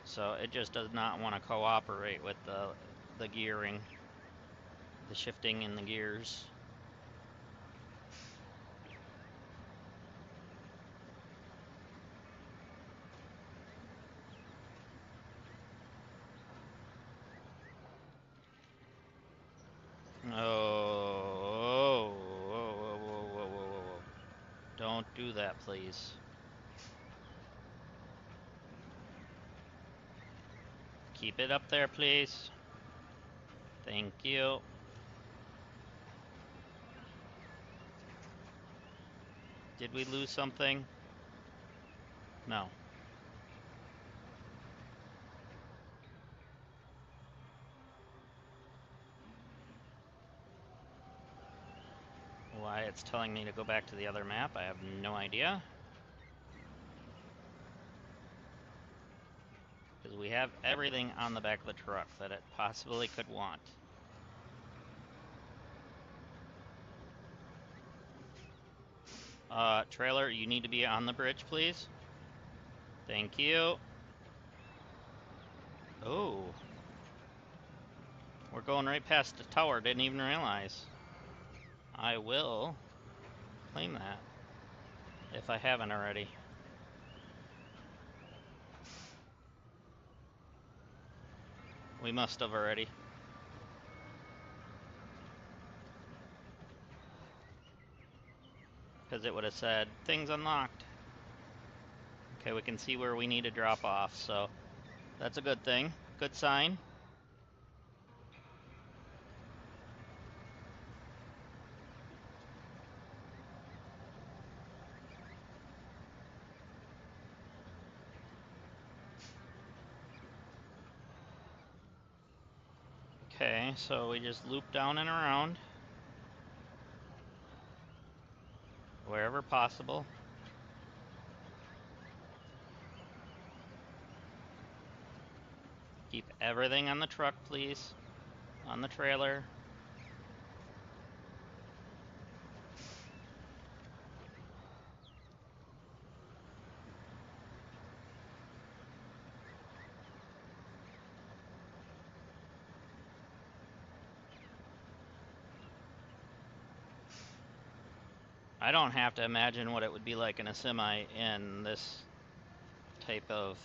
So it just does not want to cooperate with the gearing, the shifting in the gears. Oh, whoa, whoa, whoa, whoa, whoa, whoa, whoa. Don't do that, please. Keep it up there, please. Thank you. Did we lose something? No. Why it's telling me to go back to the other map, I have no idea. Because we have everything on the back of the truck that it possibly could want. Trailer, you need to be on the bridge, please. Thank you. Oh. We're going right past the tower, didn't even realize. I will claim that, if I haven't already. We must have already. Because it would have said, things unlocked. Okay, we can see where we need to drop off, so that's a good thing. Good sign. Okay, so we just loop down and around. Wherever possible. Keep everything on the truck, please. On the trailer. I don't have to imagine what it would be like in a semi in this type of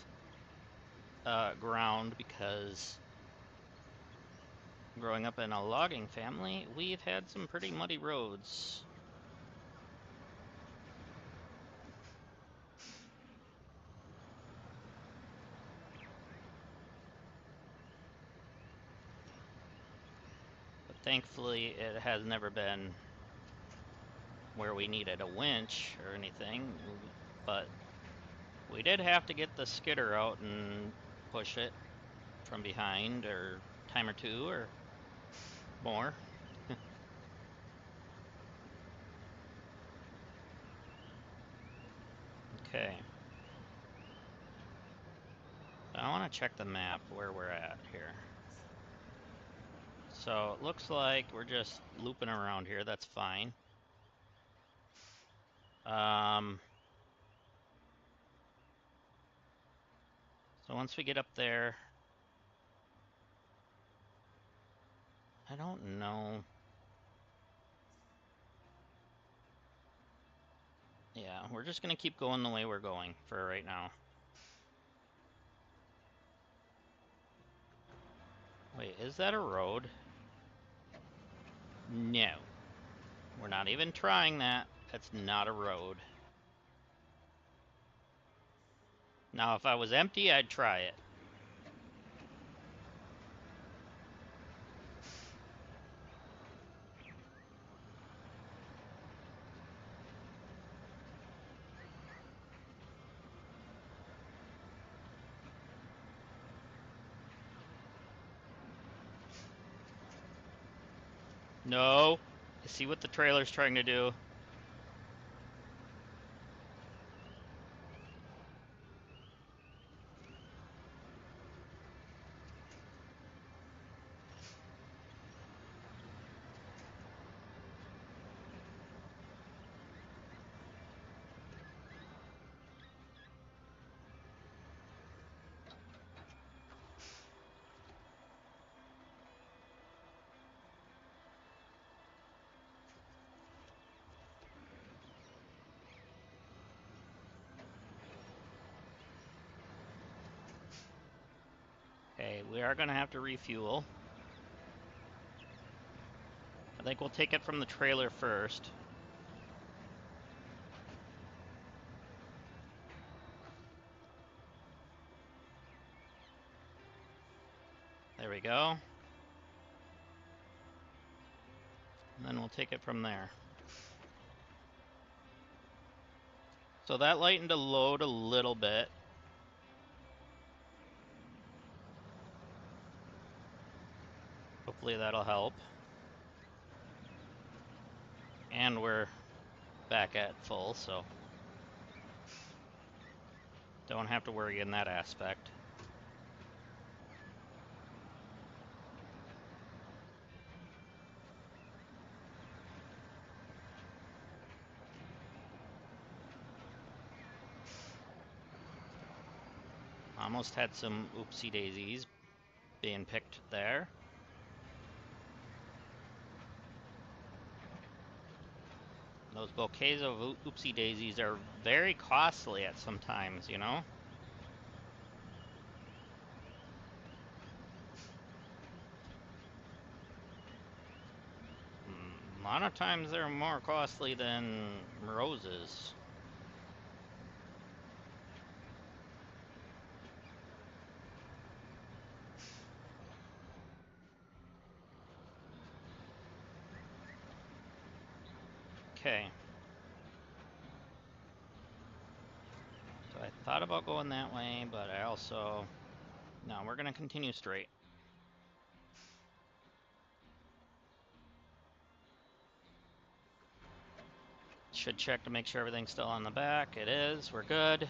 ground, because growing up in a logging family, we've had some pretty muddy roads. But thankfully, it has never been where we needed a winch or anything, but we did have to get the skidder out and push it from behind, or time or two, or more. Okay. I want to check the map where we're at here. So it looks like we're just looping around here. That's fine. So once we get up there, I don't know. Yeah, we're just gonna keep going the way we're going for right now. Wait, is that a road? No. We're not even trying that. That's not a road. Now, if I was empty, I'd try it. No. I see what the trailer's trying to do. Okay, we are going to have to refuel. I think we'll take it from the trailer first. There we go. And then we'll take it from there. So that lightened the load a little bit. Hopefully that'll help. And we're back at full, so don't have to worry in that aspect. Almost had some oopsie daisies being picked there. Those bouquets of oopsie daisies are very costly at some times, you know? A lot of times they're more costly than roses. Okay. So I thought about going that way, but I also... No, we're gonna continue straight. Should check to make sure everything's still on the back. It is. We're good.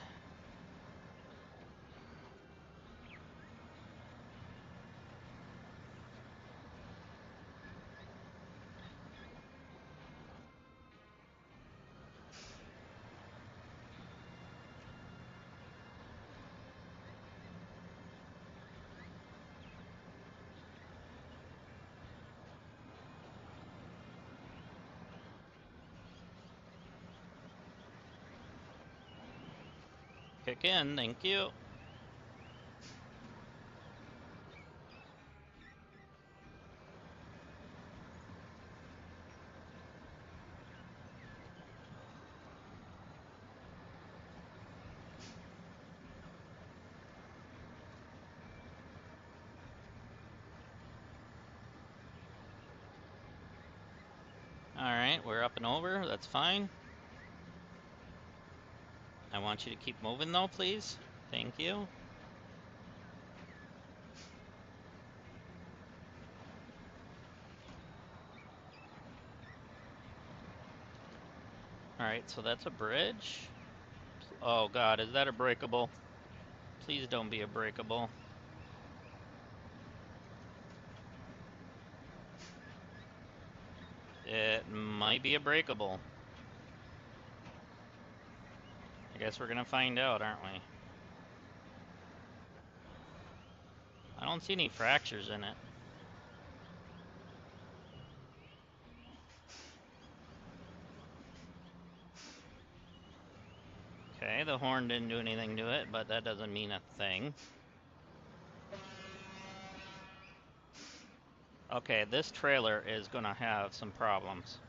Kick in, thank you. Alright, we're up and over. That's fine. I want you to keep moving though, please. Thank you. Alright, so that's a bridge. Oh god, is that a breakable? Please don't be a breakable. It might be a breakable. I guess we're gonna find out, aren't we? I don't see any fractures in it. Okay, the horn didn't do anything to it, but that doesn't mean a thing. Okay, this trailer is gonna have some problems.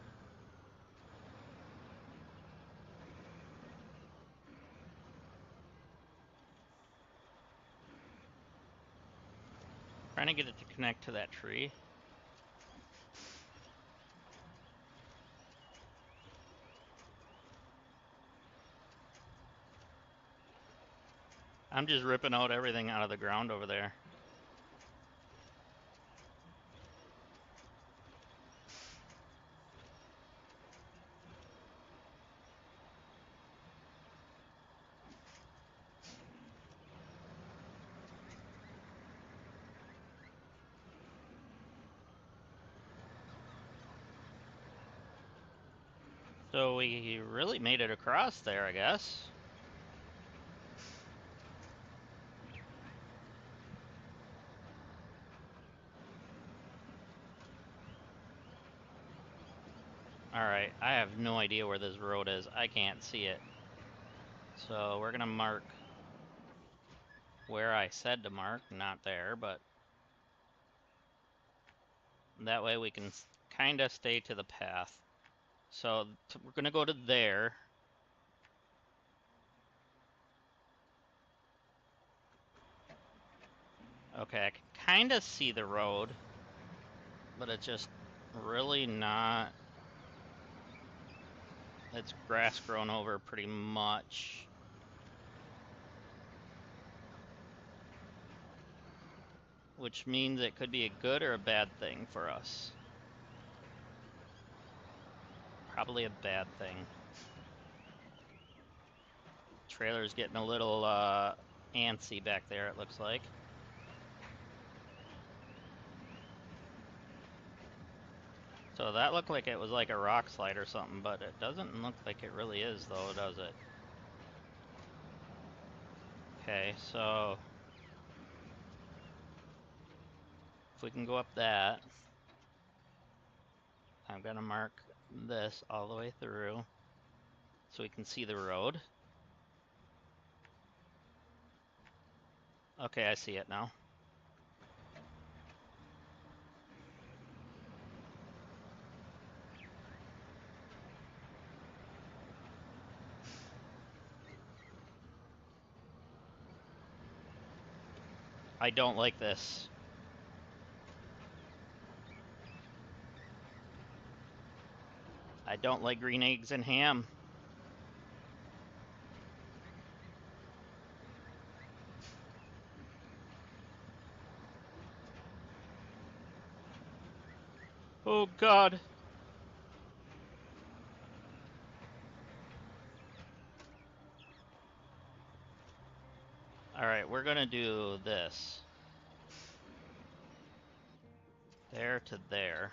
Trying to get it to connect to that tree. I'm just ripping out everything out of the ground over there. So we really made it across there, I guess. Alright, I have no idea where this road is. I can't see it. So we're gonna mark where I said to mark, not there, but that way we can kind of stay to the path. So we're gonna go to there. Okay, I can kind of see the road, but it's just really not. It's grass grown over pretty much. Which means it could be a good or a bad thing for us. Probably a bad thing. Trailer's getting a little antsy back there, it looks like. So that looked like it was like a rock slide or something, but it doesn't look like it really is, though, does it? Okay, so if we can go up that, I'm gonna mark this all the way through so we can see the road. Okay, I see it now. I don't like this. I don't like green eggs and ham. Oh God. Alright, we're gonna do this. There to there.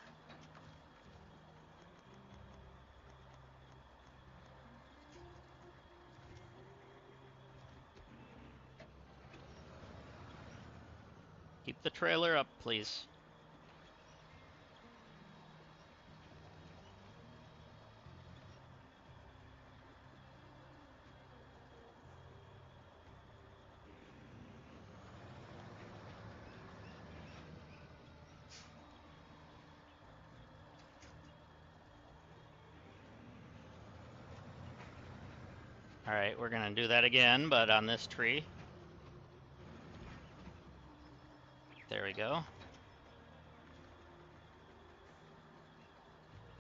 Keep the trailer up, please. Alright, we're gonna do that again, but on this tree. There we go.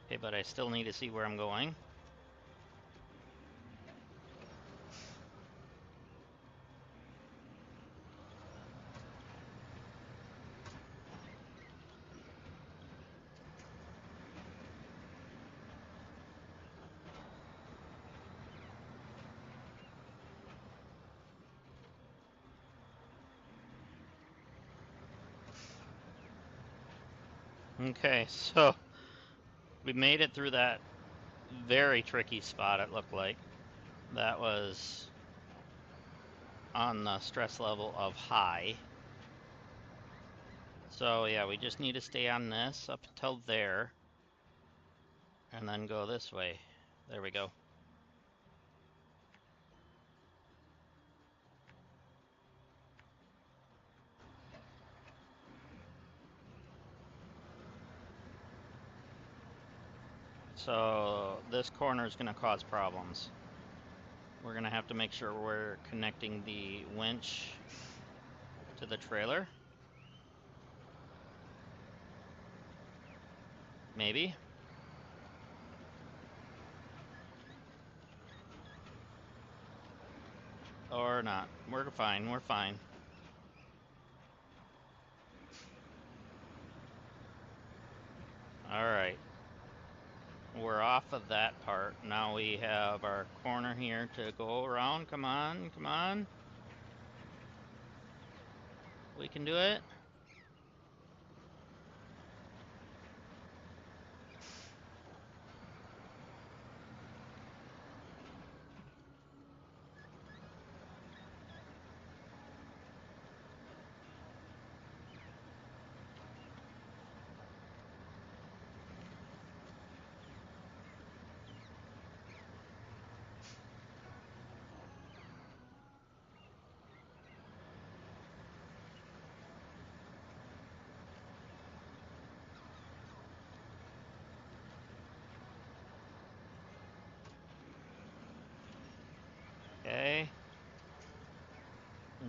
Okay, but I still need to see where I'm going. Okay, so we made it through that very tricky spot, it looked like. That was on the stress level of high. So yeah, we just need to stay on this up until there. And then go this way. There we go. So this corner is going to cause problems. We're going to have to make sure we're connecting the winch to the trailer. Maybe. Or not. We're fine, we're fine. Alright. We're off of that part. Now we have our corner here to go around. Come on, come on. We can do it.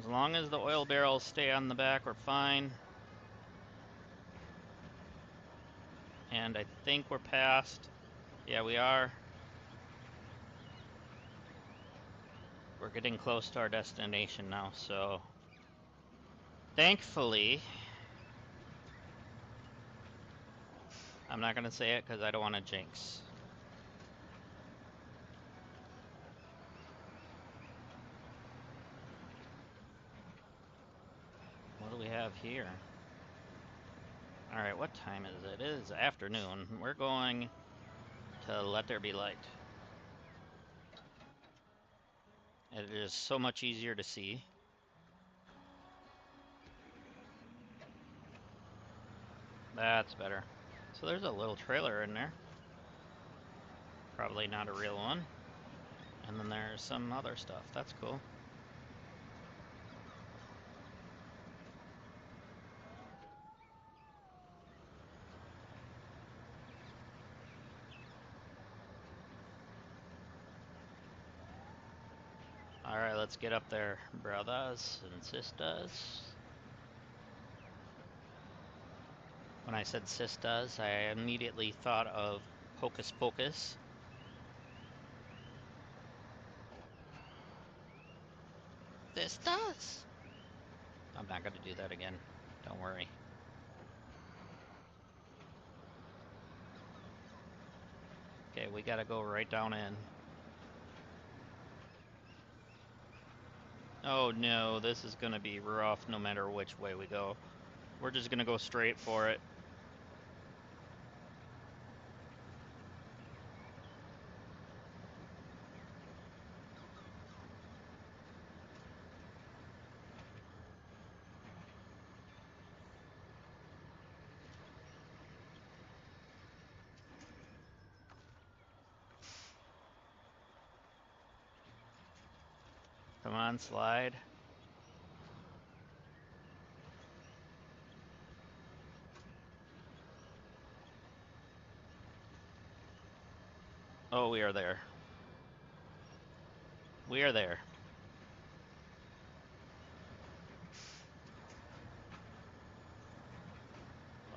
long as the oil barrels stay on the back, we're fine. And I think we're past. Yeah, we are. We're getting close to our destination now, so thankfully, I'm not gonna say it because I don't want to jinx. What do we have here? Alright, what time is it? It is afternoon. We're going to let there be light. It is so much easier to see. That's better. So there's a little trailer in there. Probably not a real one. And then there's some other stuff. That's cool. Alright, let's get up there, brothers and sisters. When I said sisters, I immediately thought of Hocus Pocus. Sisters! I'm not gonna do that again. Don't worry. Okay, we gotta go right down in. Oh no, this is gonna be rough no matter which way we go. We're just gonna go straight for it. Come on, slide. Oh, we are there. We are there.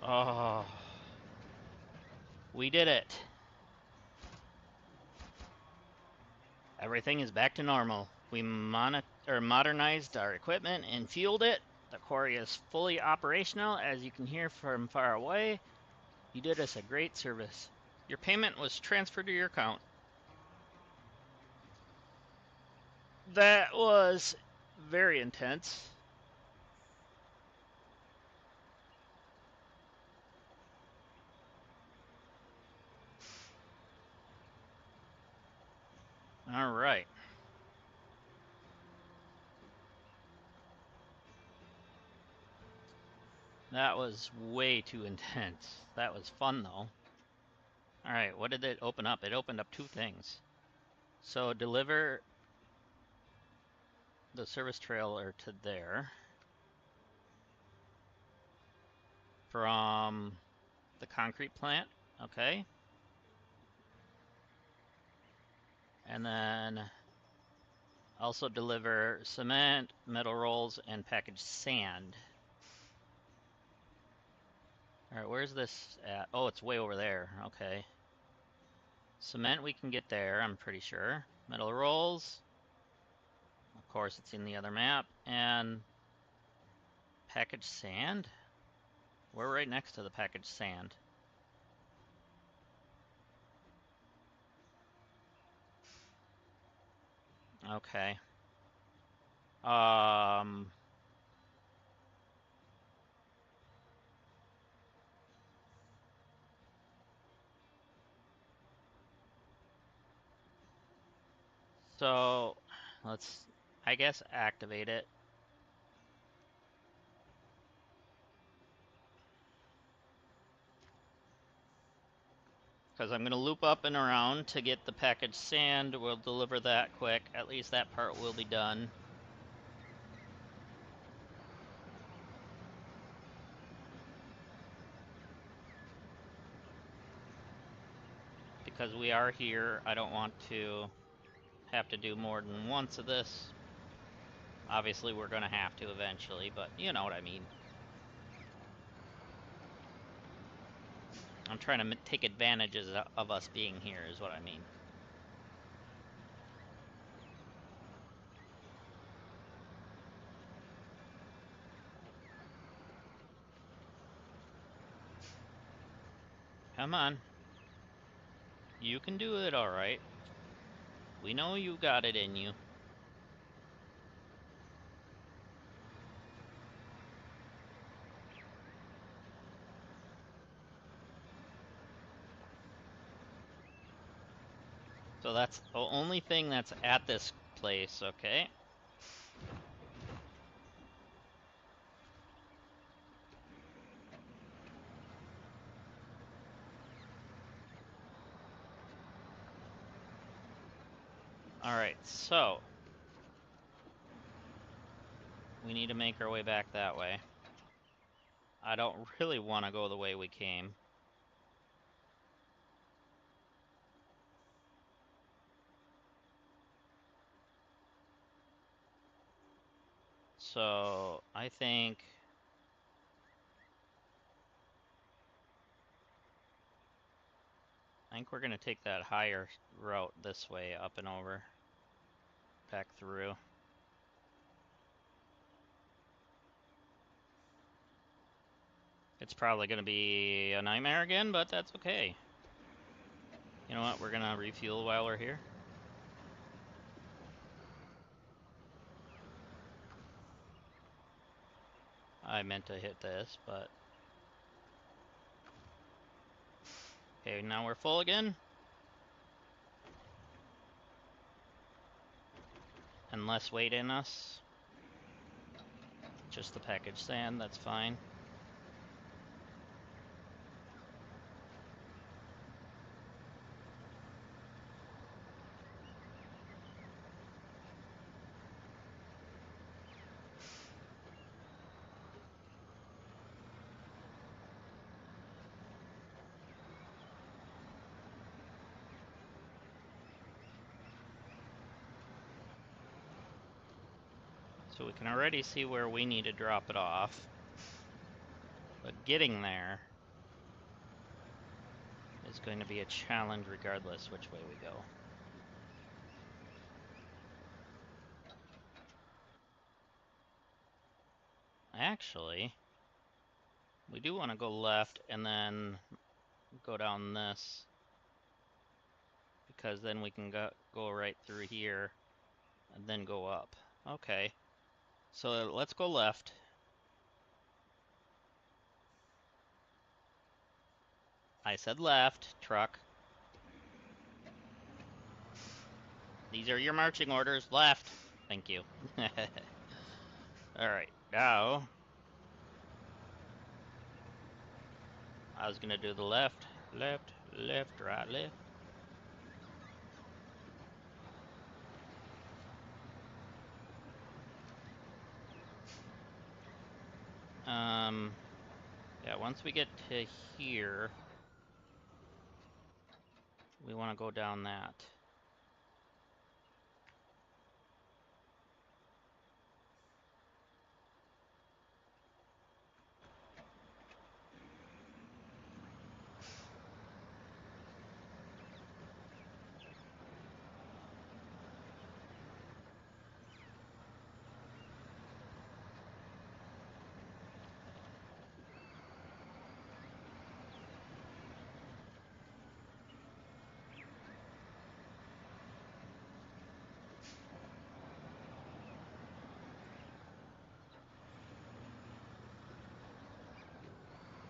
Oh, we did it. Everything is back to normal. We modernized our equipment and fueled it. The quarry is fully operational, as you can hear from far away. You did us a great service. Your payment was transferred to your account. That was very intense. All right. That was way too intense. That was fun, though. All right, what did it open up? It opened up two things. So deliver the service trailer to there from the concrete plant. Okay. And then also deliver cement, metal rolls, and packaged sand. All right, where's this at? Oh, it's way over there. Okay. Cement we can get there, I'm pretty sure. Metal rolls. Of course, it's in the other map. And packaged sand? We're right next to the packaged sand. Okay. So let's, I guess, activate it. Because I'm going to loop up and around to get the packaged sand. We'll deliver that quick. At least that part will be done. Because we are here, I don't want to have to do more than once of this. Obviously, we're gonna have to eventually, but you know what I mean. I'm trying to take advantages of us being here, is what I mean. Come on. You can do it, alright. We know you got it in you. So that's the only thing that's at this place, okay? Alright, so we need to make our way back that way. I don't really want to go the way we came. So I think we're gonna take that higher route this way, up and over, back through. It's probably gonna be a nightmare again, but that's okay. You know what? We're gonna refuel while we're here. I meant to hit this, but... Okay, now we're full again. And less weight in us. Just the package sand, that's fine. So we can already see where we need to drop it off. But getting there is going to be a challenge regardless which way we go. Actually, we do want to go left and then go down this, because then we can go right through here and then go up. Okay, so let's go left. I said left, truck. These are your marching orders. Left. Thank you. Alright, now... I was gonna do the left, left, left, right, left. Yeah, once we get to here, we want to go down that.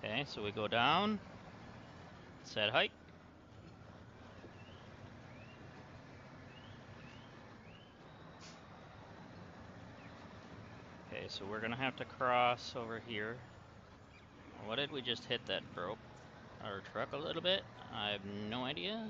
Okay, so we go down, set height. Okay, so we're gonna have to cross over here. What did we just hit that broke our truck a little bit? I have no idea.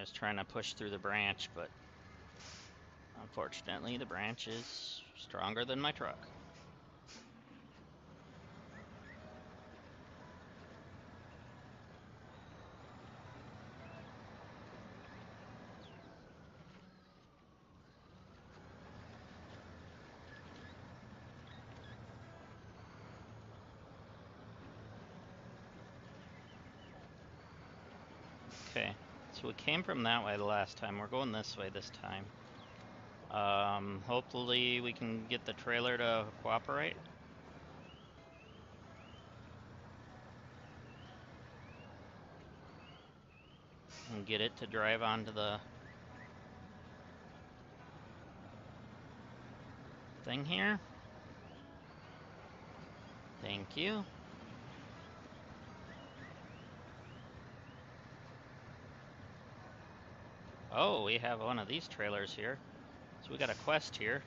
was trying to push through the branch, but unfortunately the branch is stronger than my truck. Okay, so we came from that way the last time. We're going this way this time. Hopefully we can get the trailer to cooperate. And get it to drive onto the thing here. Thank you. Oh, we have one of these trailers here. So we got a quest here.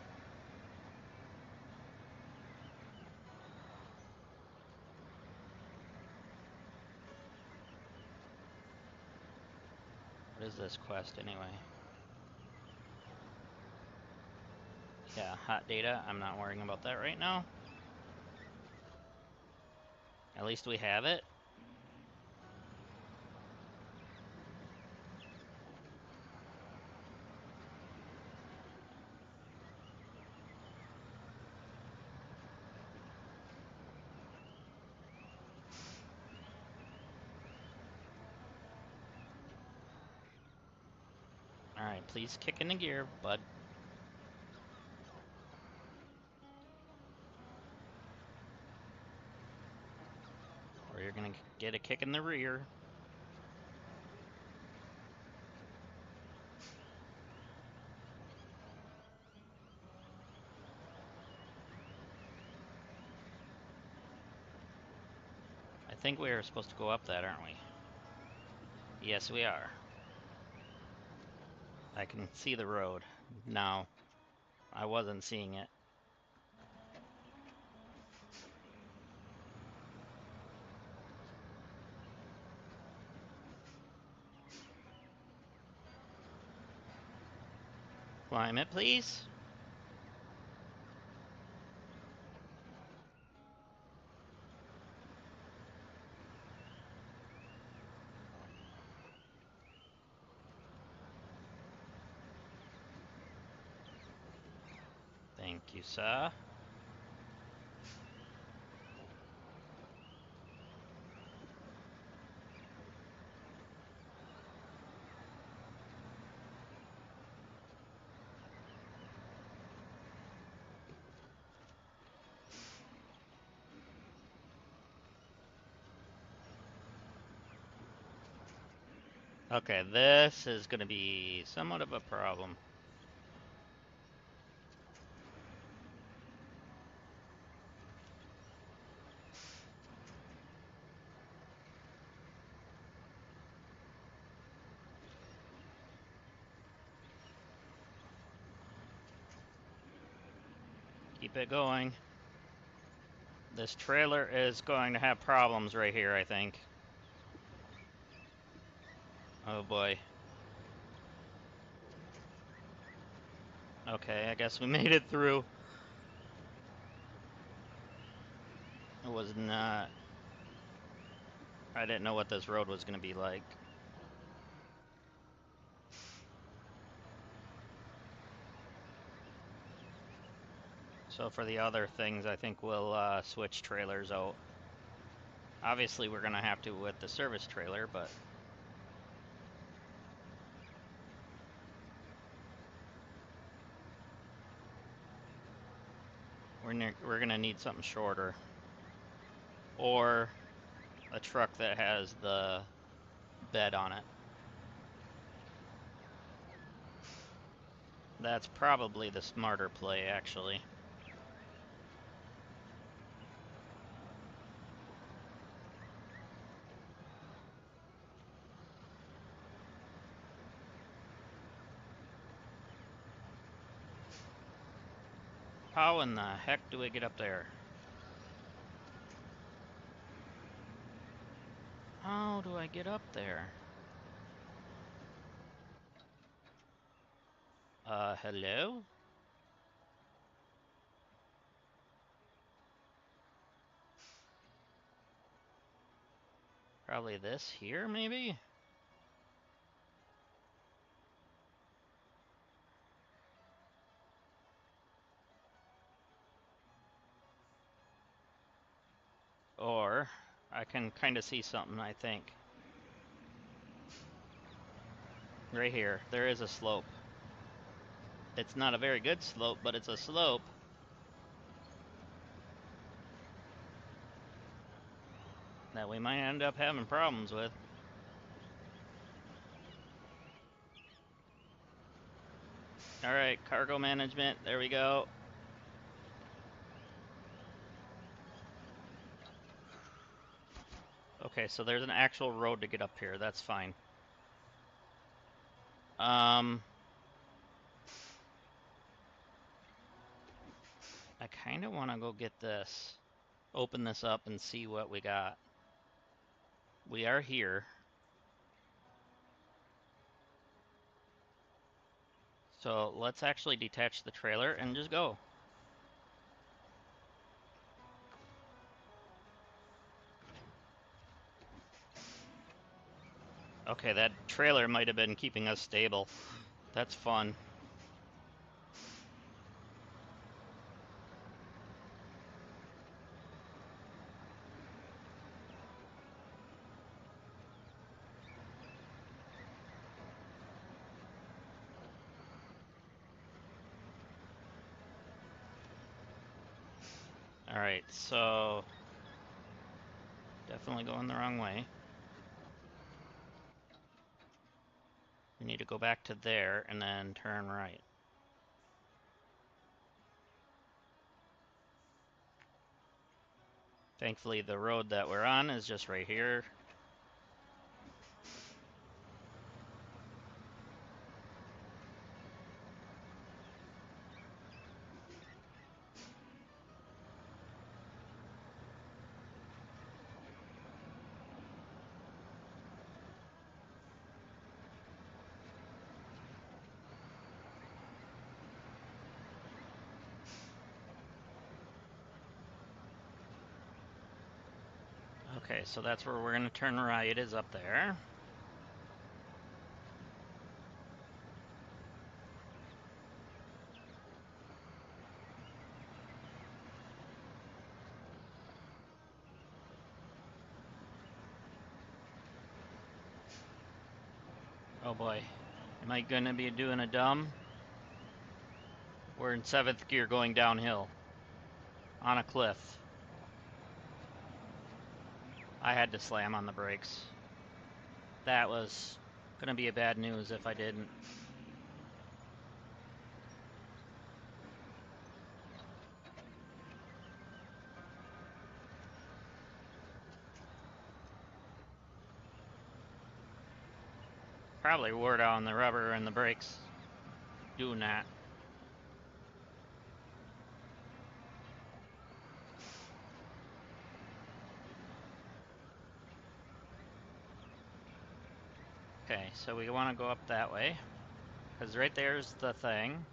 What is this quest anyway? Yeah, hot data. I'm not worrying about that right now. At least we have it. Alright, please kick in the gear, bud. Or you're gonna get a kick in the rear. I think we are supposed to go up that, aren't we? Yes, we are. I can see the road now. I wasn't seeing it. Climb it, please. Thank you, sir. Okay, this is gonna be somewhat of a problem. Keep it going. This trailer is going to have problems right here, I think. Oh boy. Okay, I guess we made it through. It was not... I didn't know what this road was going to be like. So for the other things, I think we'll switch trailers out. Obviously, we're going to have to with the service trailer, but... We're going to need something shorter. Or a truck that has the bed on it. That's probably the smarter play, actually. How in the heck do we get up there? How do I get up there? Hello? Probably this here, maybe? Or I can kind of see something, I think. Right here, there is a slope. It's not a very good slope, but it's a slope. That we might end up having problems with. Alright, cargo management, there we go. Okay, so there's an actual road to get up here, that's fine. I kind of want to go get this. Open this up and see what we got. We are here. So let's actually detach the trailer and just go. Okay, that trailer might have been keeping us stable. That's fun. Alright, so definitely going the wrong way. We need to go back to there and then turn right. Thankfully, the road that we're on is just right here. Okay, so that's where we're going to turn right, is up there. Oh boy, am I going to be doing a dumb? We're in 7th gear going downhill on a cliff. I had to slam on the brakes. That was going to be a bad news if I didn't. Probably wore down the rubber and the brakes doing that. Okay, so we want to go up that way, because right there's the thing.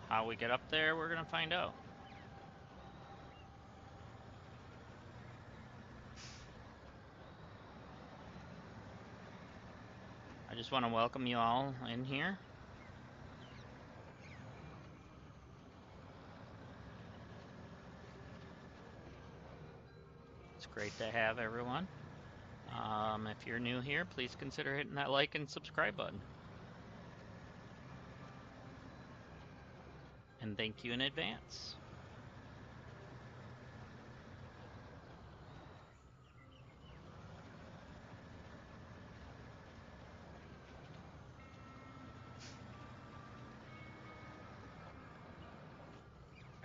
How we get up there, we're going to find out. I just want to welcome you all in here. It's great to have everyone. If you're new here, please consider hitting that like and subscribe button. And thank you in advance.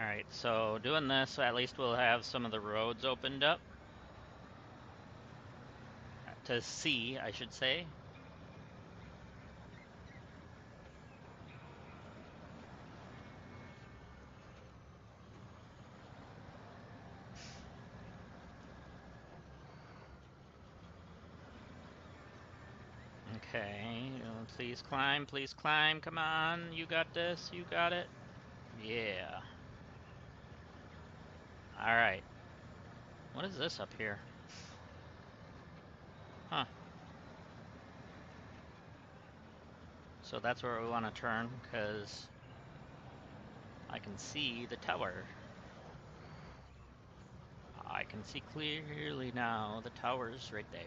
Alright, so doing this, at least we'll have some of the roads opened up. To see, I should say. Okay, please climb, please climb. Come on, you got this, you got it. Yeah. Alright. What is this up here? Huh. So that's where we want to turn, because I can see the tower. I can see clearly now. The tower's right there.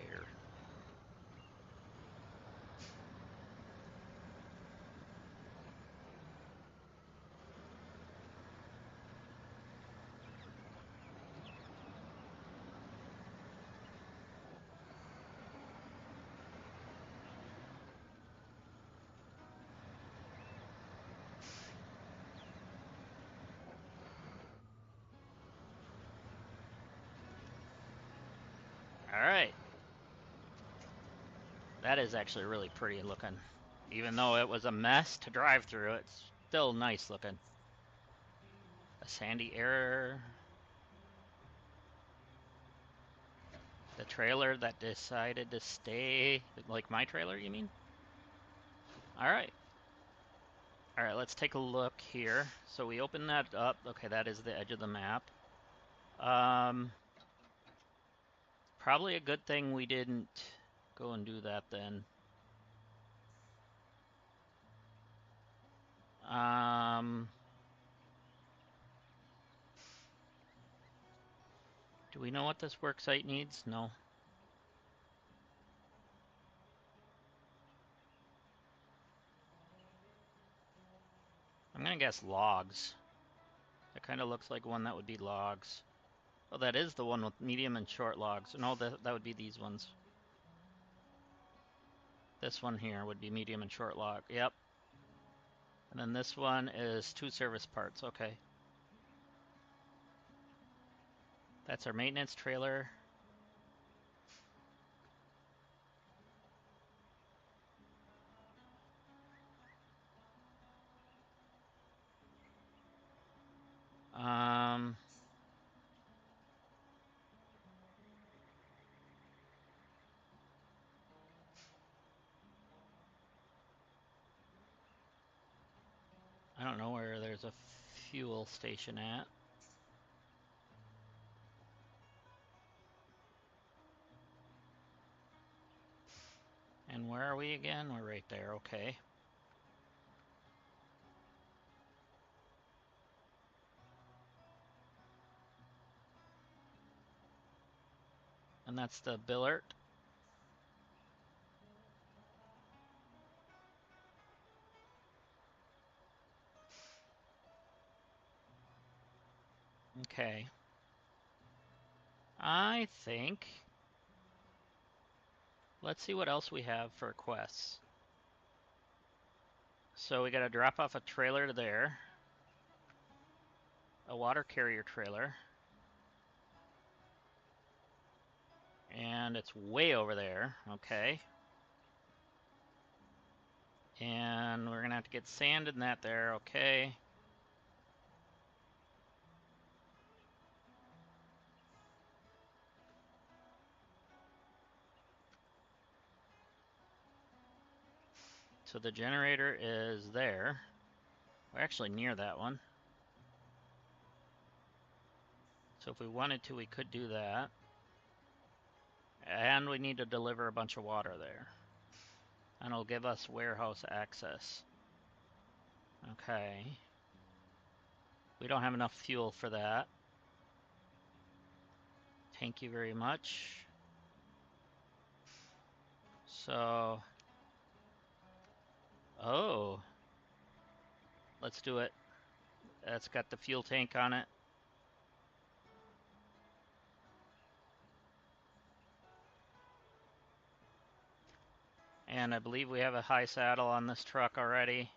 Alright. That is actually really pretty looking. Even though it was a mess to drive through, it's still nice looking. A sandy error. The trailer that decided to stay, like my trailer, you mean? Alright. Alright, let's take a look here. So we open that up. Okay, that is the edge of the map. Probably a good thing we didn't go and do that then. Do we know what this work site needs? No. I'm gonna guess logs. That kind of looks like one that would be logs. Oh, that is the one with medium and short logs. No, that would be these ones. This one here would be medium and short log. Yep. And then this one is 2 service parts. Okay. That's our maintenance trailer. I don't know where there's a fuel station at. And where are we again? We're right there. Okay. And that's the billet. Okay. I think... Let's see what else we have for quests. So we gotta drop off a trailer to there. A water carrier trailer. And it's way over there. Okay. And we're gonna have to get sand in that there. Okay. So the generator is there. We're actually near that one. So if we wanted to, we could do that. And we need to deliver a bunch of water there. And it'll give us warehouse access. Okay. We don't have enough fuel for that. Thank you very much. So... Oh. Let's do it. It's got the fuel tank on it. And I believe we have a high saddle on this truck already.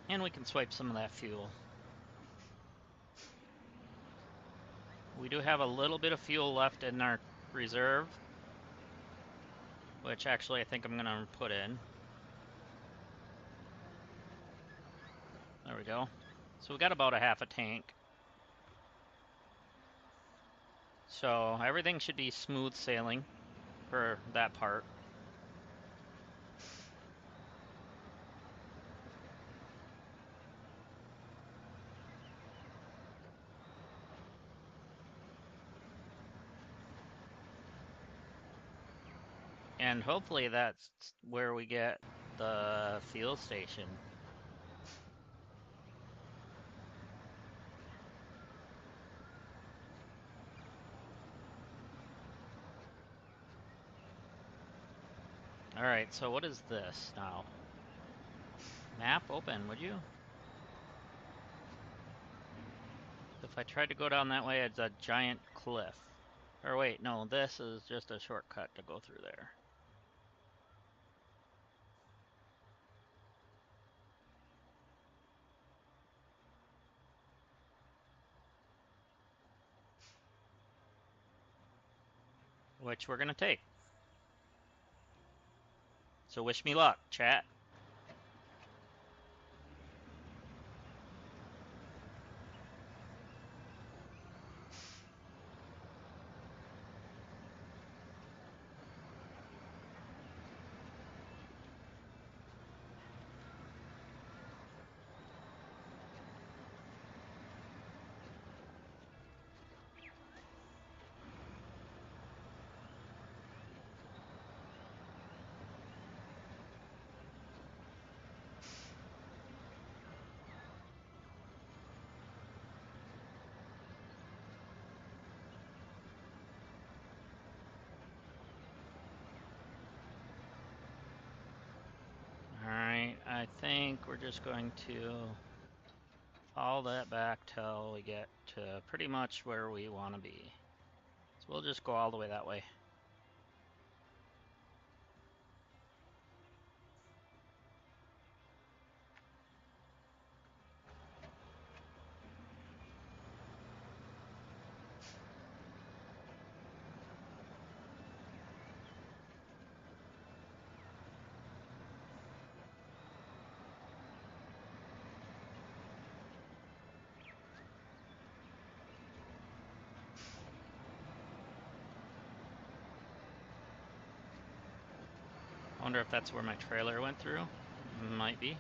And we can swipe some of that fuel. We do have a little bit of fuel left in our reserve, which actually I think I'm going to put in. There we go. So we got about a half a tank. So everything should be smooth sailing for that part. And hopefully that's where we get the fuel station. Alright, so what is this now? Map open, would you? If I tried to go down that way, it's a giant cliff. Or wait, no, this is just a shortcut to go through there. Which we're gonna take. So wish me luck, chat. Alright, I think we're just going to follow that back till we get to pretty much where we want to be. So we'll just go all the way that way. I wonder if that's where my trailer went through. Might be.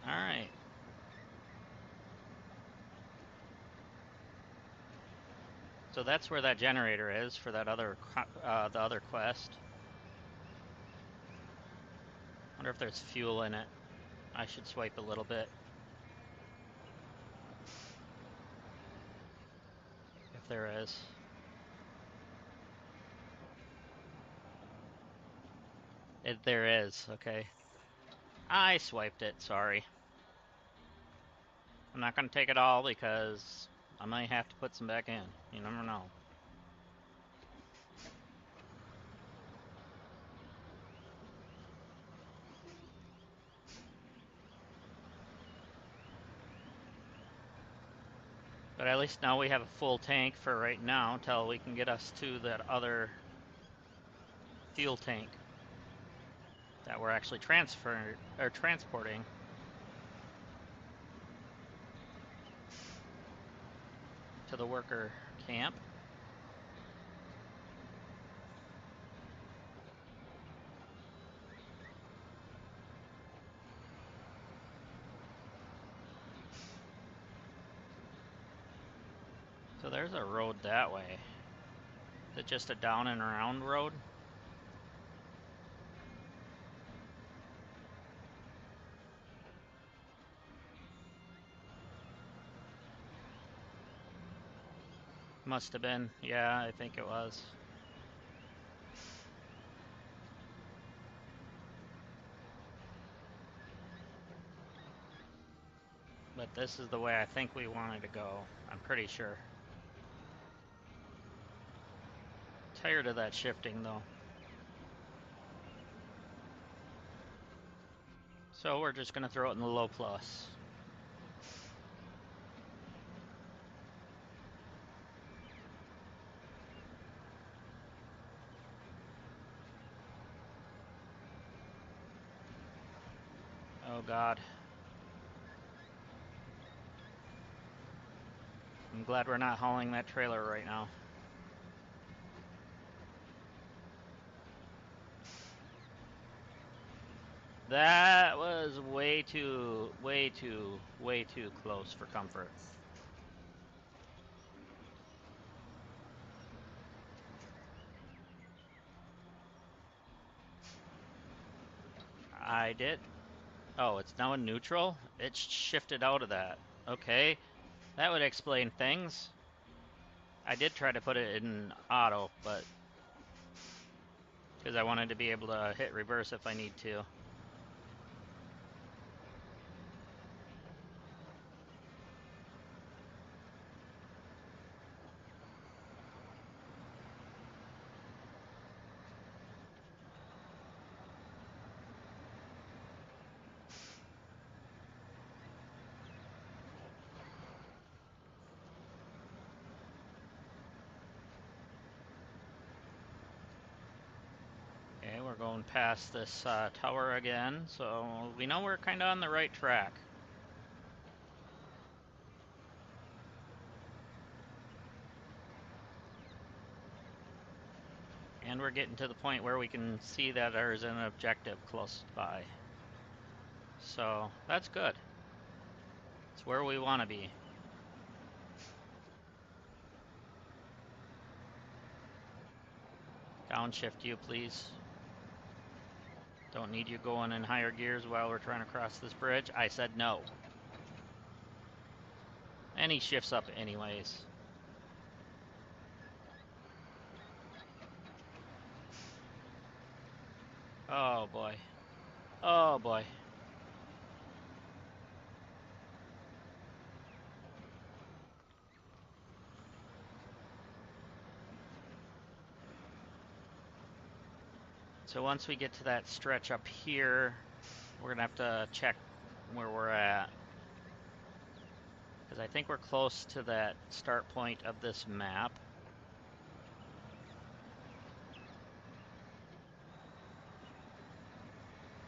Alright. So that's where that generator is for that other, the other quest. Wonder if there's fuel in it. I should swipe a little bit. If there is. There is, okay. I swiped it, sorry. I'm not gonna take it all because I might have to put some back in. You never know. But at least now we have a full tank for right now until we can get us to that other fuel tank that we're actually transporting. To the worker camp. So there's a road that way. Is it just a down and around road? Must have been. Yeah, I think it was. But this is the way I think we wanted to go. I'm pretty sure.
Tired of that shifting though. So we're just gonna throw it in the low plus. Oh God. I'm glad we're not hauling that trailer right now. That was way too close for comfort. I did. Oh, it's now in neutral? It shifted out of that. Okay, that would explain things. I did try to put it in auto, but because I wanted to be able to hit reverse if I need to. Okay, we're going past this tower again, so we know we're kind of on the right track. And we're getting to the point where we can see that there's an objective close by. So that's good. It's where we want to be. Downshift you, please. Don't need you going in higher gears while we're trying to cross this bridge. I said no. And he shifts up anyways. Oh boy. Oh boy. So once we get to that stretch up here, we're gonna have to check where we're at. Because I think we're close to that start point of this map.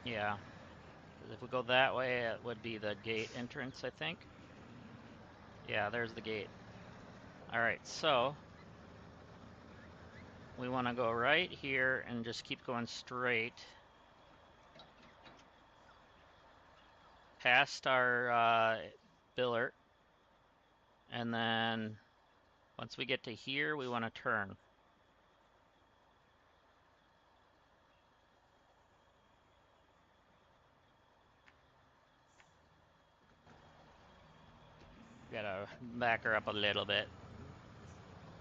Yeah. Because if we go that way, it would be the gate entrance, I think. Yeah, there's the gate. Alright, so we want to go right here and just keep going straight past our billet, and then once we get to here, we want to turn. Gotta back her up a little bit.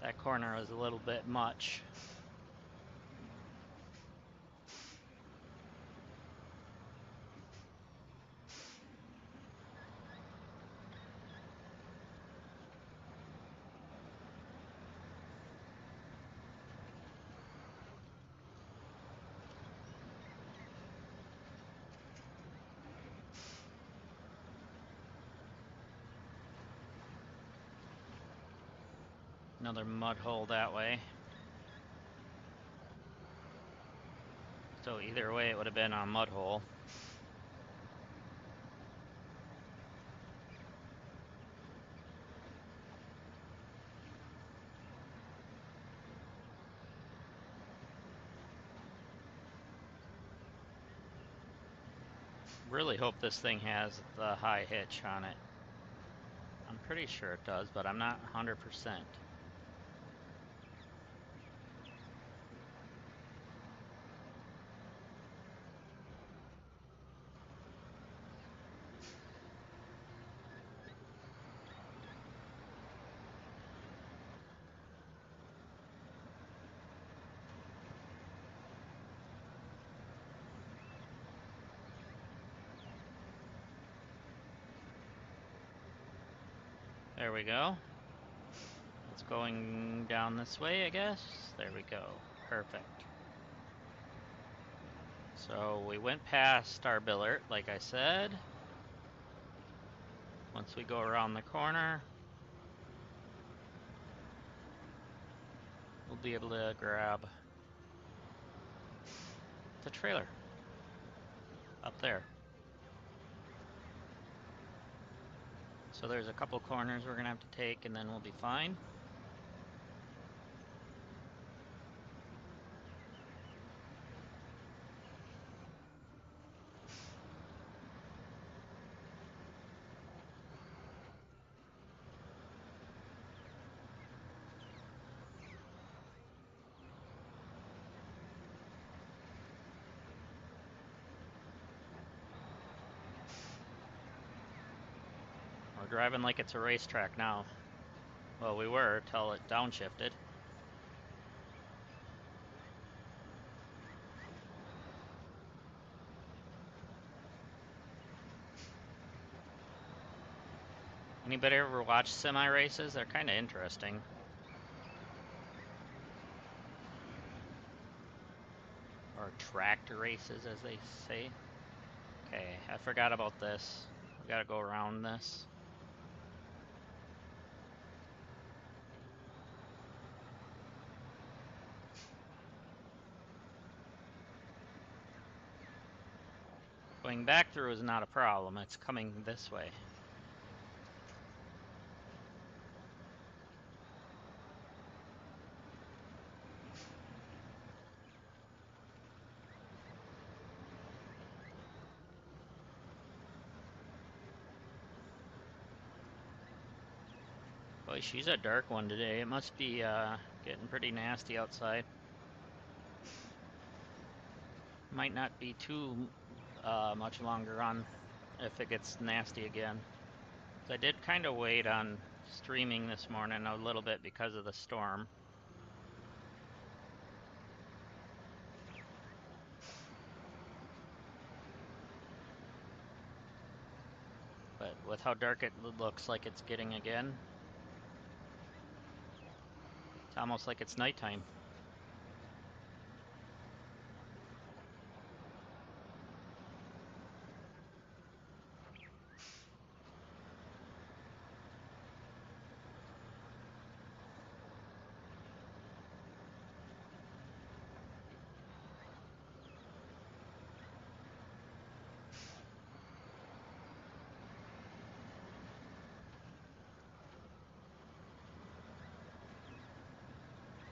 That corner was a little bit much. Another mud hole that way. So either way, it would have been a mud hole. Really hope this thing has the high hitch on it. I'm pretty sure it does, but I'm not 100%. There we go. Let's
going down this way, I guess. There we go. Perfect. So we went past our billet, like I said. Once we go around the corner, we'll be able to grab the trailer up there. So there's a couple corners we're gonna have to take and then we'll be fine. We're driving like it's a racetrack now. Well, we were till it downshifted. Anybody ever watch semi races? They're kind of interesting. Or tractor races, as they say. Okay, I forgot about this. We gotta go around this. Going back through is not a problem. It's coming this way. Boy, she's a dark one today. It must be getting pretty nasty outside. Might not be too much longer on if it gets nasty again. So I did kind of wait on streaming this morning a little bit because of the storm. But with how dark it looks like it's getting again, it's almost like it's nighttime.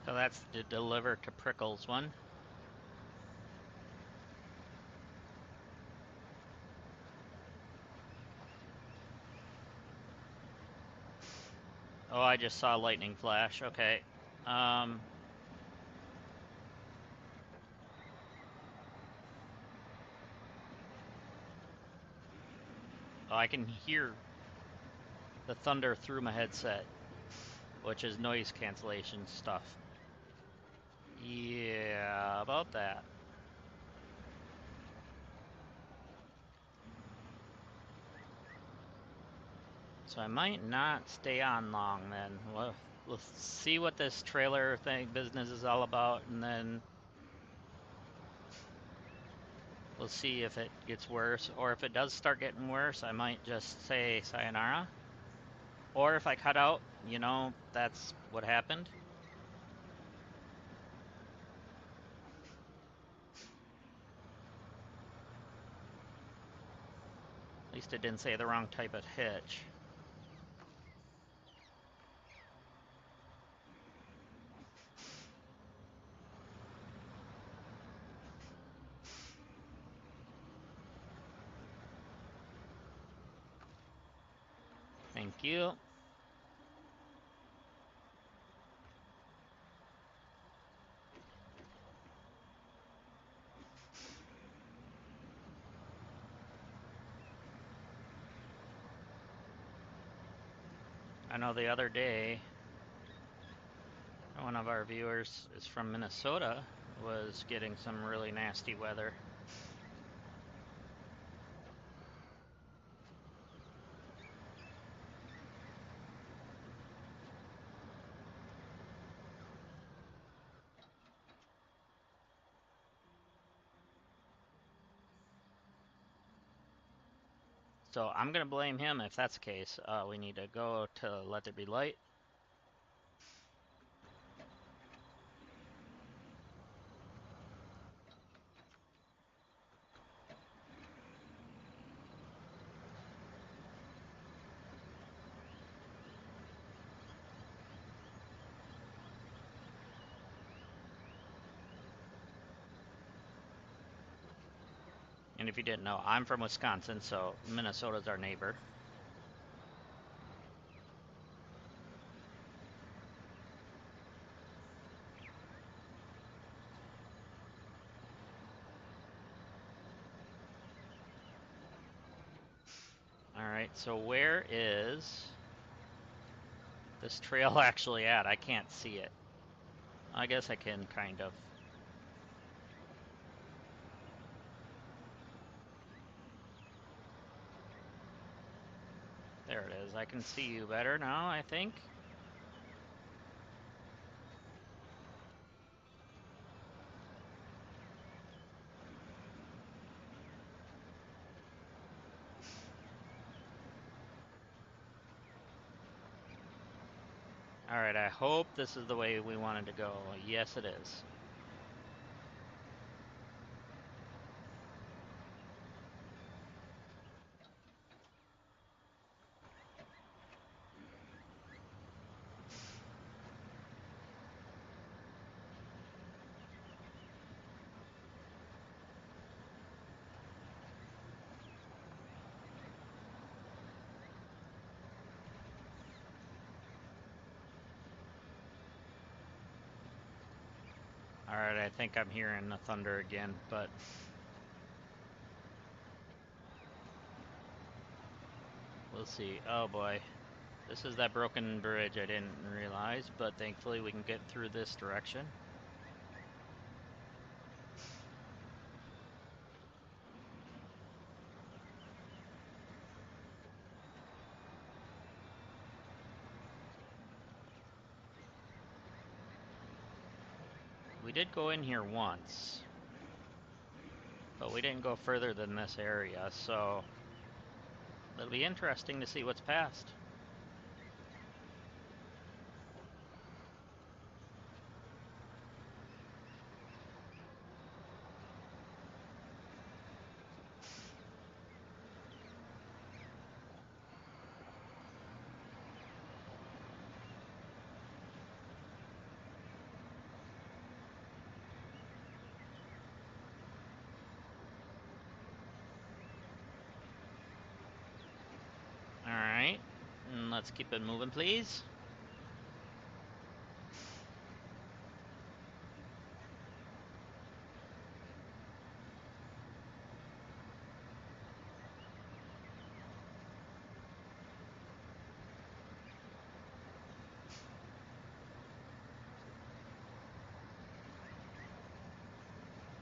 So that's the deliver to Prickles one. Oh, I just saw a lightning flash. Okay. Oh, I can hear the thunder through my headset, which is noise cancellation stuff. Yeah, about that. So I might not stay on long then. We'll see what this trailer thing business is all about, and then we'll see if it gets worse, or if it does start getting worse, I might just say sayonara. Or if I cut out, you know, that's what happened. At least it didn't say the wrong type of hitch. Thank you. I know the other day, one of our viewers is from Minnesota, was getting some really nasty weather. So I'm going to blame him if that's the case. We need to go to Let There Be Light. And if you didn't know, I'm from Wisconsin, so Minnesota's our neighbor. Alright, so where is this trail actually at? I can't see it. I guess I can, kind of. There it is. I can see you better now, I think. Alright, I hope this is the way we wanted to go. Yes, it is. Alright, I think I'm hearing the thunder again, but we'll see. Oh boy. This is that broken bridge I didn't realize, but thankfully we can get through this direction. We did go in here once, but we didn't go further than this area, so it'll be interesting to see what's past. Alright, and let's keep it moving, please.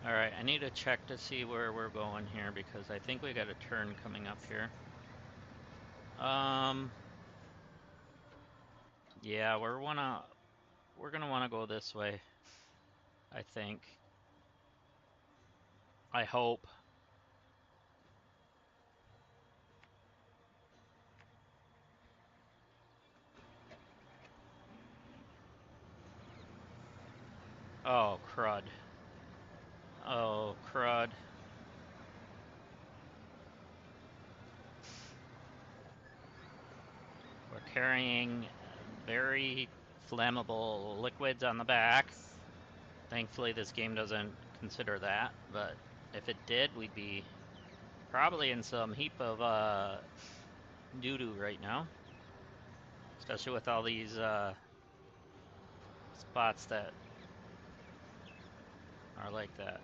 Alright, I need to check to see where we're going here because I think we got a turn coming up here. Yeah, we're gonna wanna go this way, I think. I hope. Oh, crud. Oh, crud. We're carrying very flammable liquids on the back. Thankfully, this game doesn't consider that, but if it did, we'd be probably in some heap of doo-doo right now. Especially with all these spots that are like that.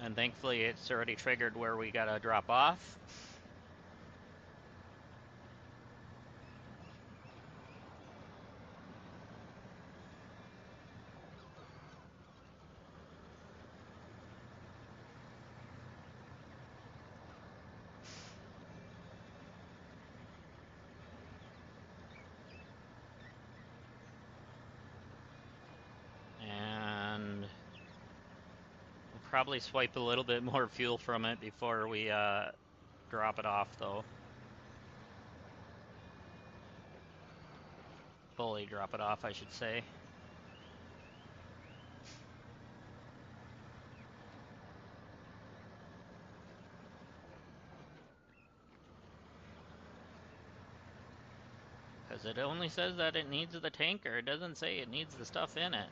And thankfully, it's already triggered where we gotta drop off. And probably swipe a little bit more fuel from it before we drop it off, though. Fully drop it off, I should say. Because it only says that it needs the tanker. It doesn't say it needs the stuff in it.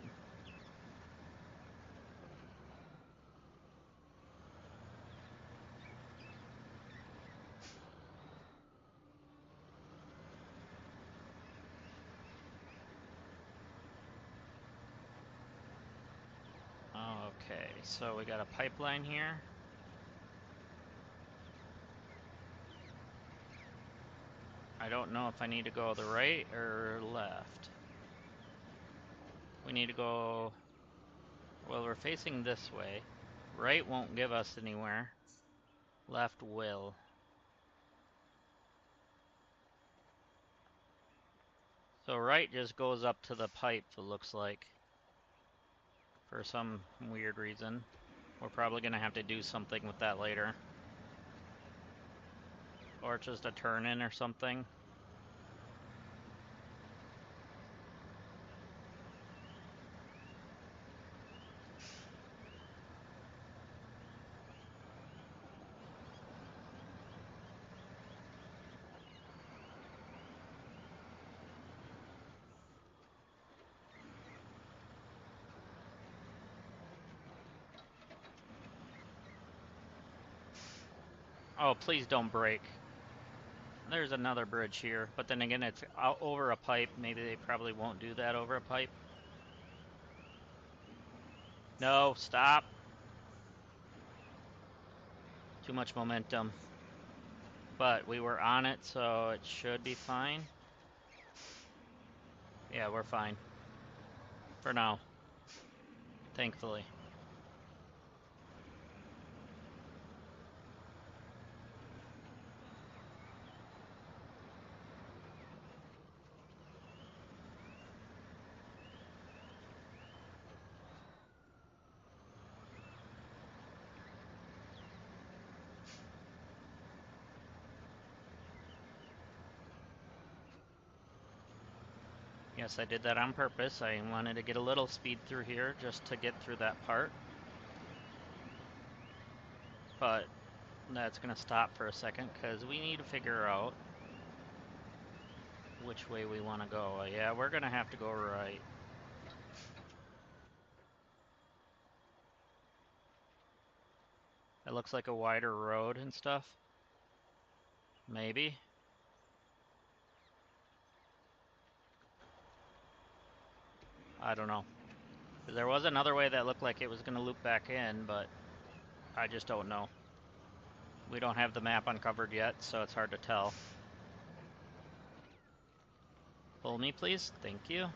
Okay, so we got a pipeline here. I don't know if I need to go the right or left. We need to go... Well, we're facing this way. Right won't give us anywhere. Left will. So right just goes up to the pipe, it looks like. For some weird reason. We're probably going to have to do something with that later. Or just a turn-in or something. Oh, please don't break. There's another bridge here, but then again, it's out over a pipe. Maybe they probably won't do that over a pipe. No, stop. Too much momentum. But we were on it, so it should be fine. Yeah, we're fine. For now. Thankfully. Yes, I did that on purpose. I wanted to get a little speed through here just to get through that part. But that's going to stop for a second because we need to figure out which way we want to go. Yeah, we're going to have to go right. It looks like a wider road and stuff. Maybe. I don't know. There was another way that looked like it was going to loop back in, but I just don't know. We don't have the map uncovered yet, so it's hard to tell. Pull me, please. Thank you.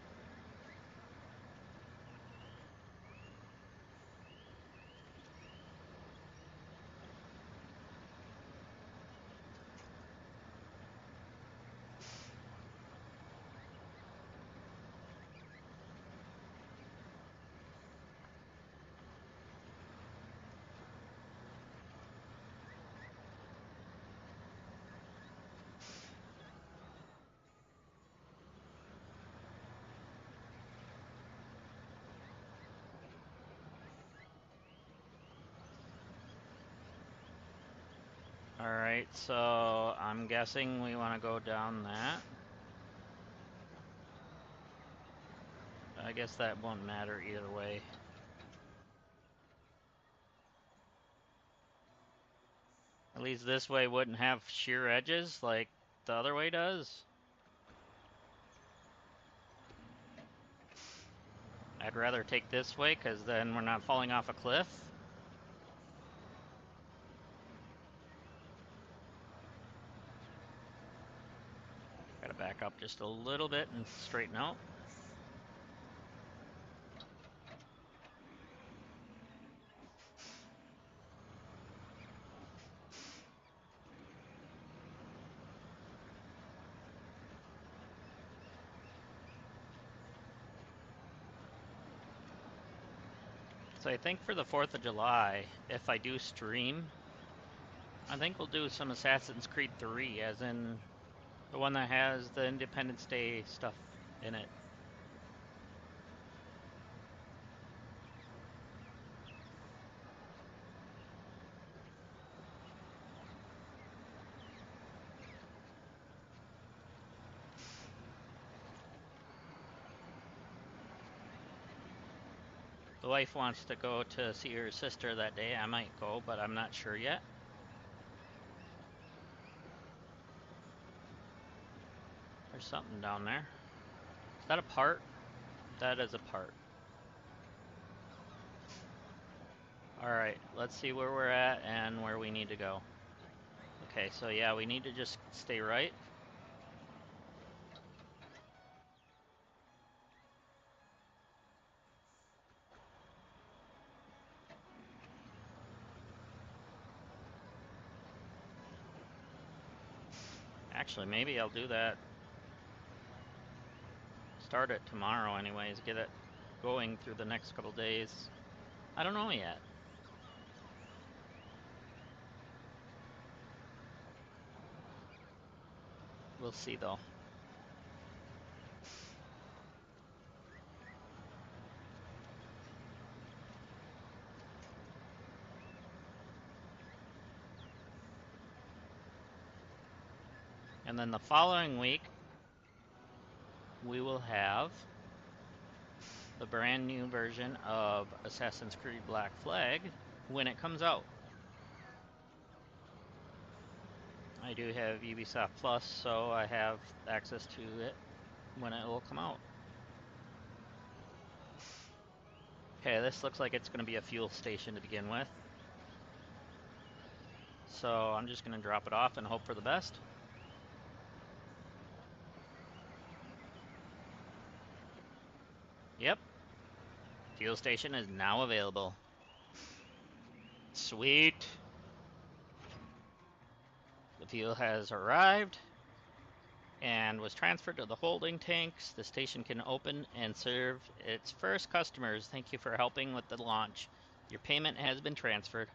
Alright, so I'm guessing we want to go down that. I guess that won't matter either way. At least this way wouldn't have sheer edges like the other way does. I'd rather take this way because then we're not falling off a cliff. Gotta back up just a little bit and straighten out. So I think for the 4th of July, if I do stream, I think we'll do some Assassin's Creed 3, as in the one that has the Independence Day stuff in it. The wife wants to go to see her sister that day. I might go, but I'm not sure yet. There's something down there. Is that a part? That is a part. Alright, let's see where we're at and where we need to go. Okay, so yeah, we need to just stay right. Actually, maybe I'll do that. Start it tomorrow anyways, get it going through the next couple days. I don't know yet. We'll see though. And then the following week, we will have the brand new version of Assassin's Creed Black Flag when it comes out. I do have Ubisoft Plus, so I have access to it when it will come out. Okay, this looks like it's going to be a fuel station to begin with. So I'm just going to drop it off and hope for the best. Yep. Fuel station is now available. Sweet. The fuel has arrived and was transferred to the holding tanks. The station can open and serve its first customers. Thank you for helping with the launch. Your payment has been transferred.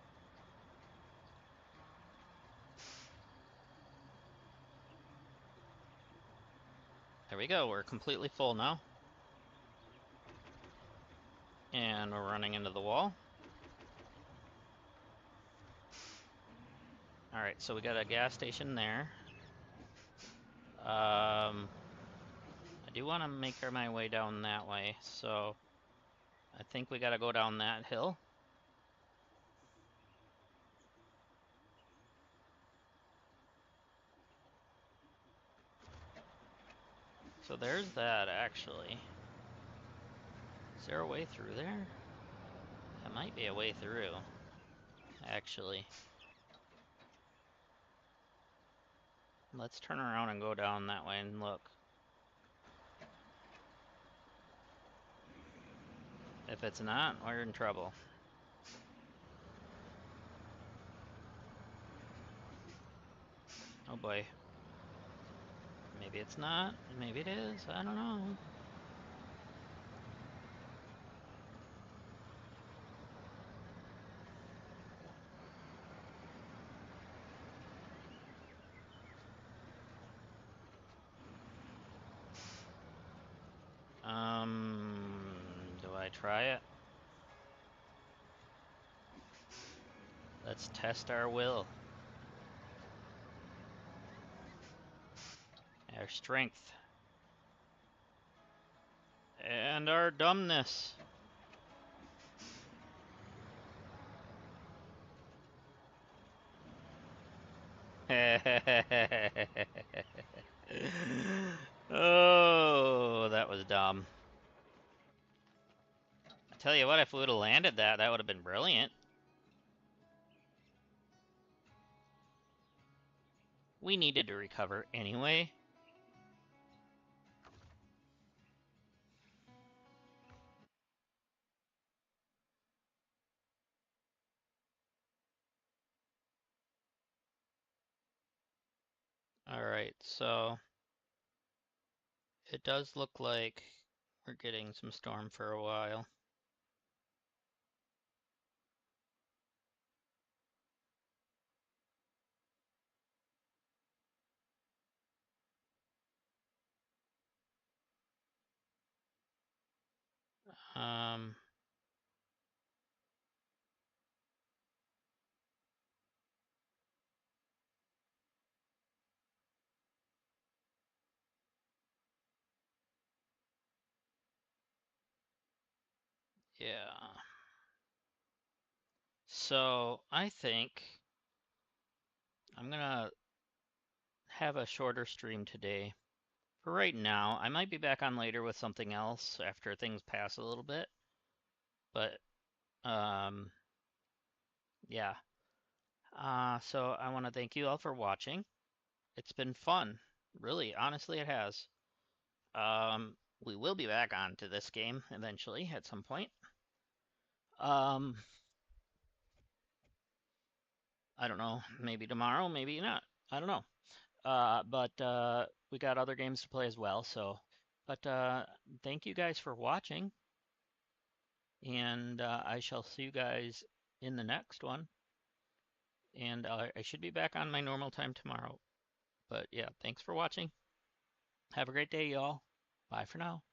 There we go, we're completely full now. And we're running into the wall. Alright, so we got a gas station there. I do want to make my way down that way, so I think we gotta go down that hill. So there's that, actually. Is there a way through there? That might be a way through, actually. Let's turn around and go down that way and look. If it's not, we're in trouble. Oh boy. Maybe it's not, maybe it is, I don't know. Do I try it? Let's test our will. Our strength. And our dumbness. Oh, that was dumb. I tell you what, if we would have landed that, that would have been brilliant. We needed to recover anyway. Alright, so it does look like we're getting some storm for a while. Yeah. So I think I'm gonna have a shorter stream today. For right now, I might be back on later with something else after things pass a little bit. But um, yeah. So I want to thank you all for watching. It's been fun. Really, honestly, it has. We will be back on to this game eventually at some point. Um, I don't know, maybe tomorrow, maybe not. I don't know. But we got other games to play as well. But thank you guys for watching, and I shall see you guys in the next one. And I should be back on my normal time tomorrow. But yeah, thanks for watching. Have a great day, y'all. Bye for now.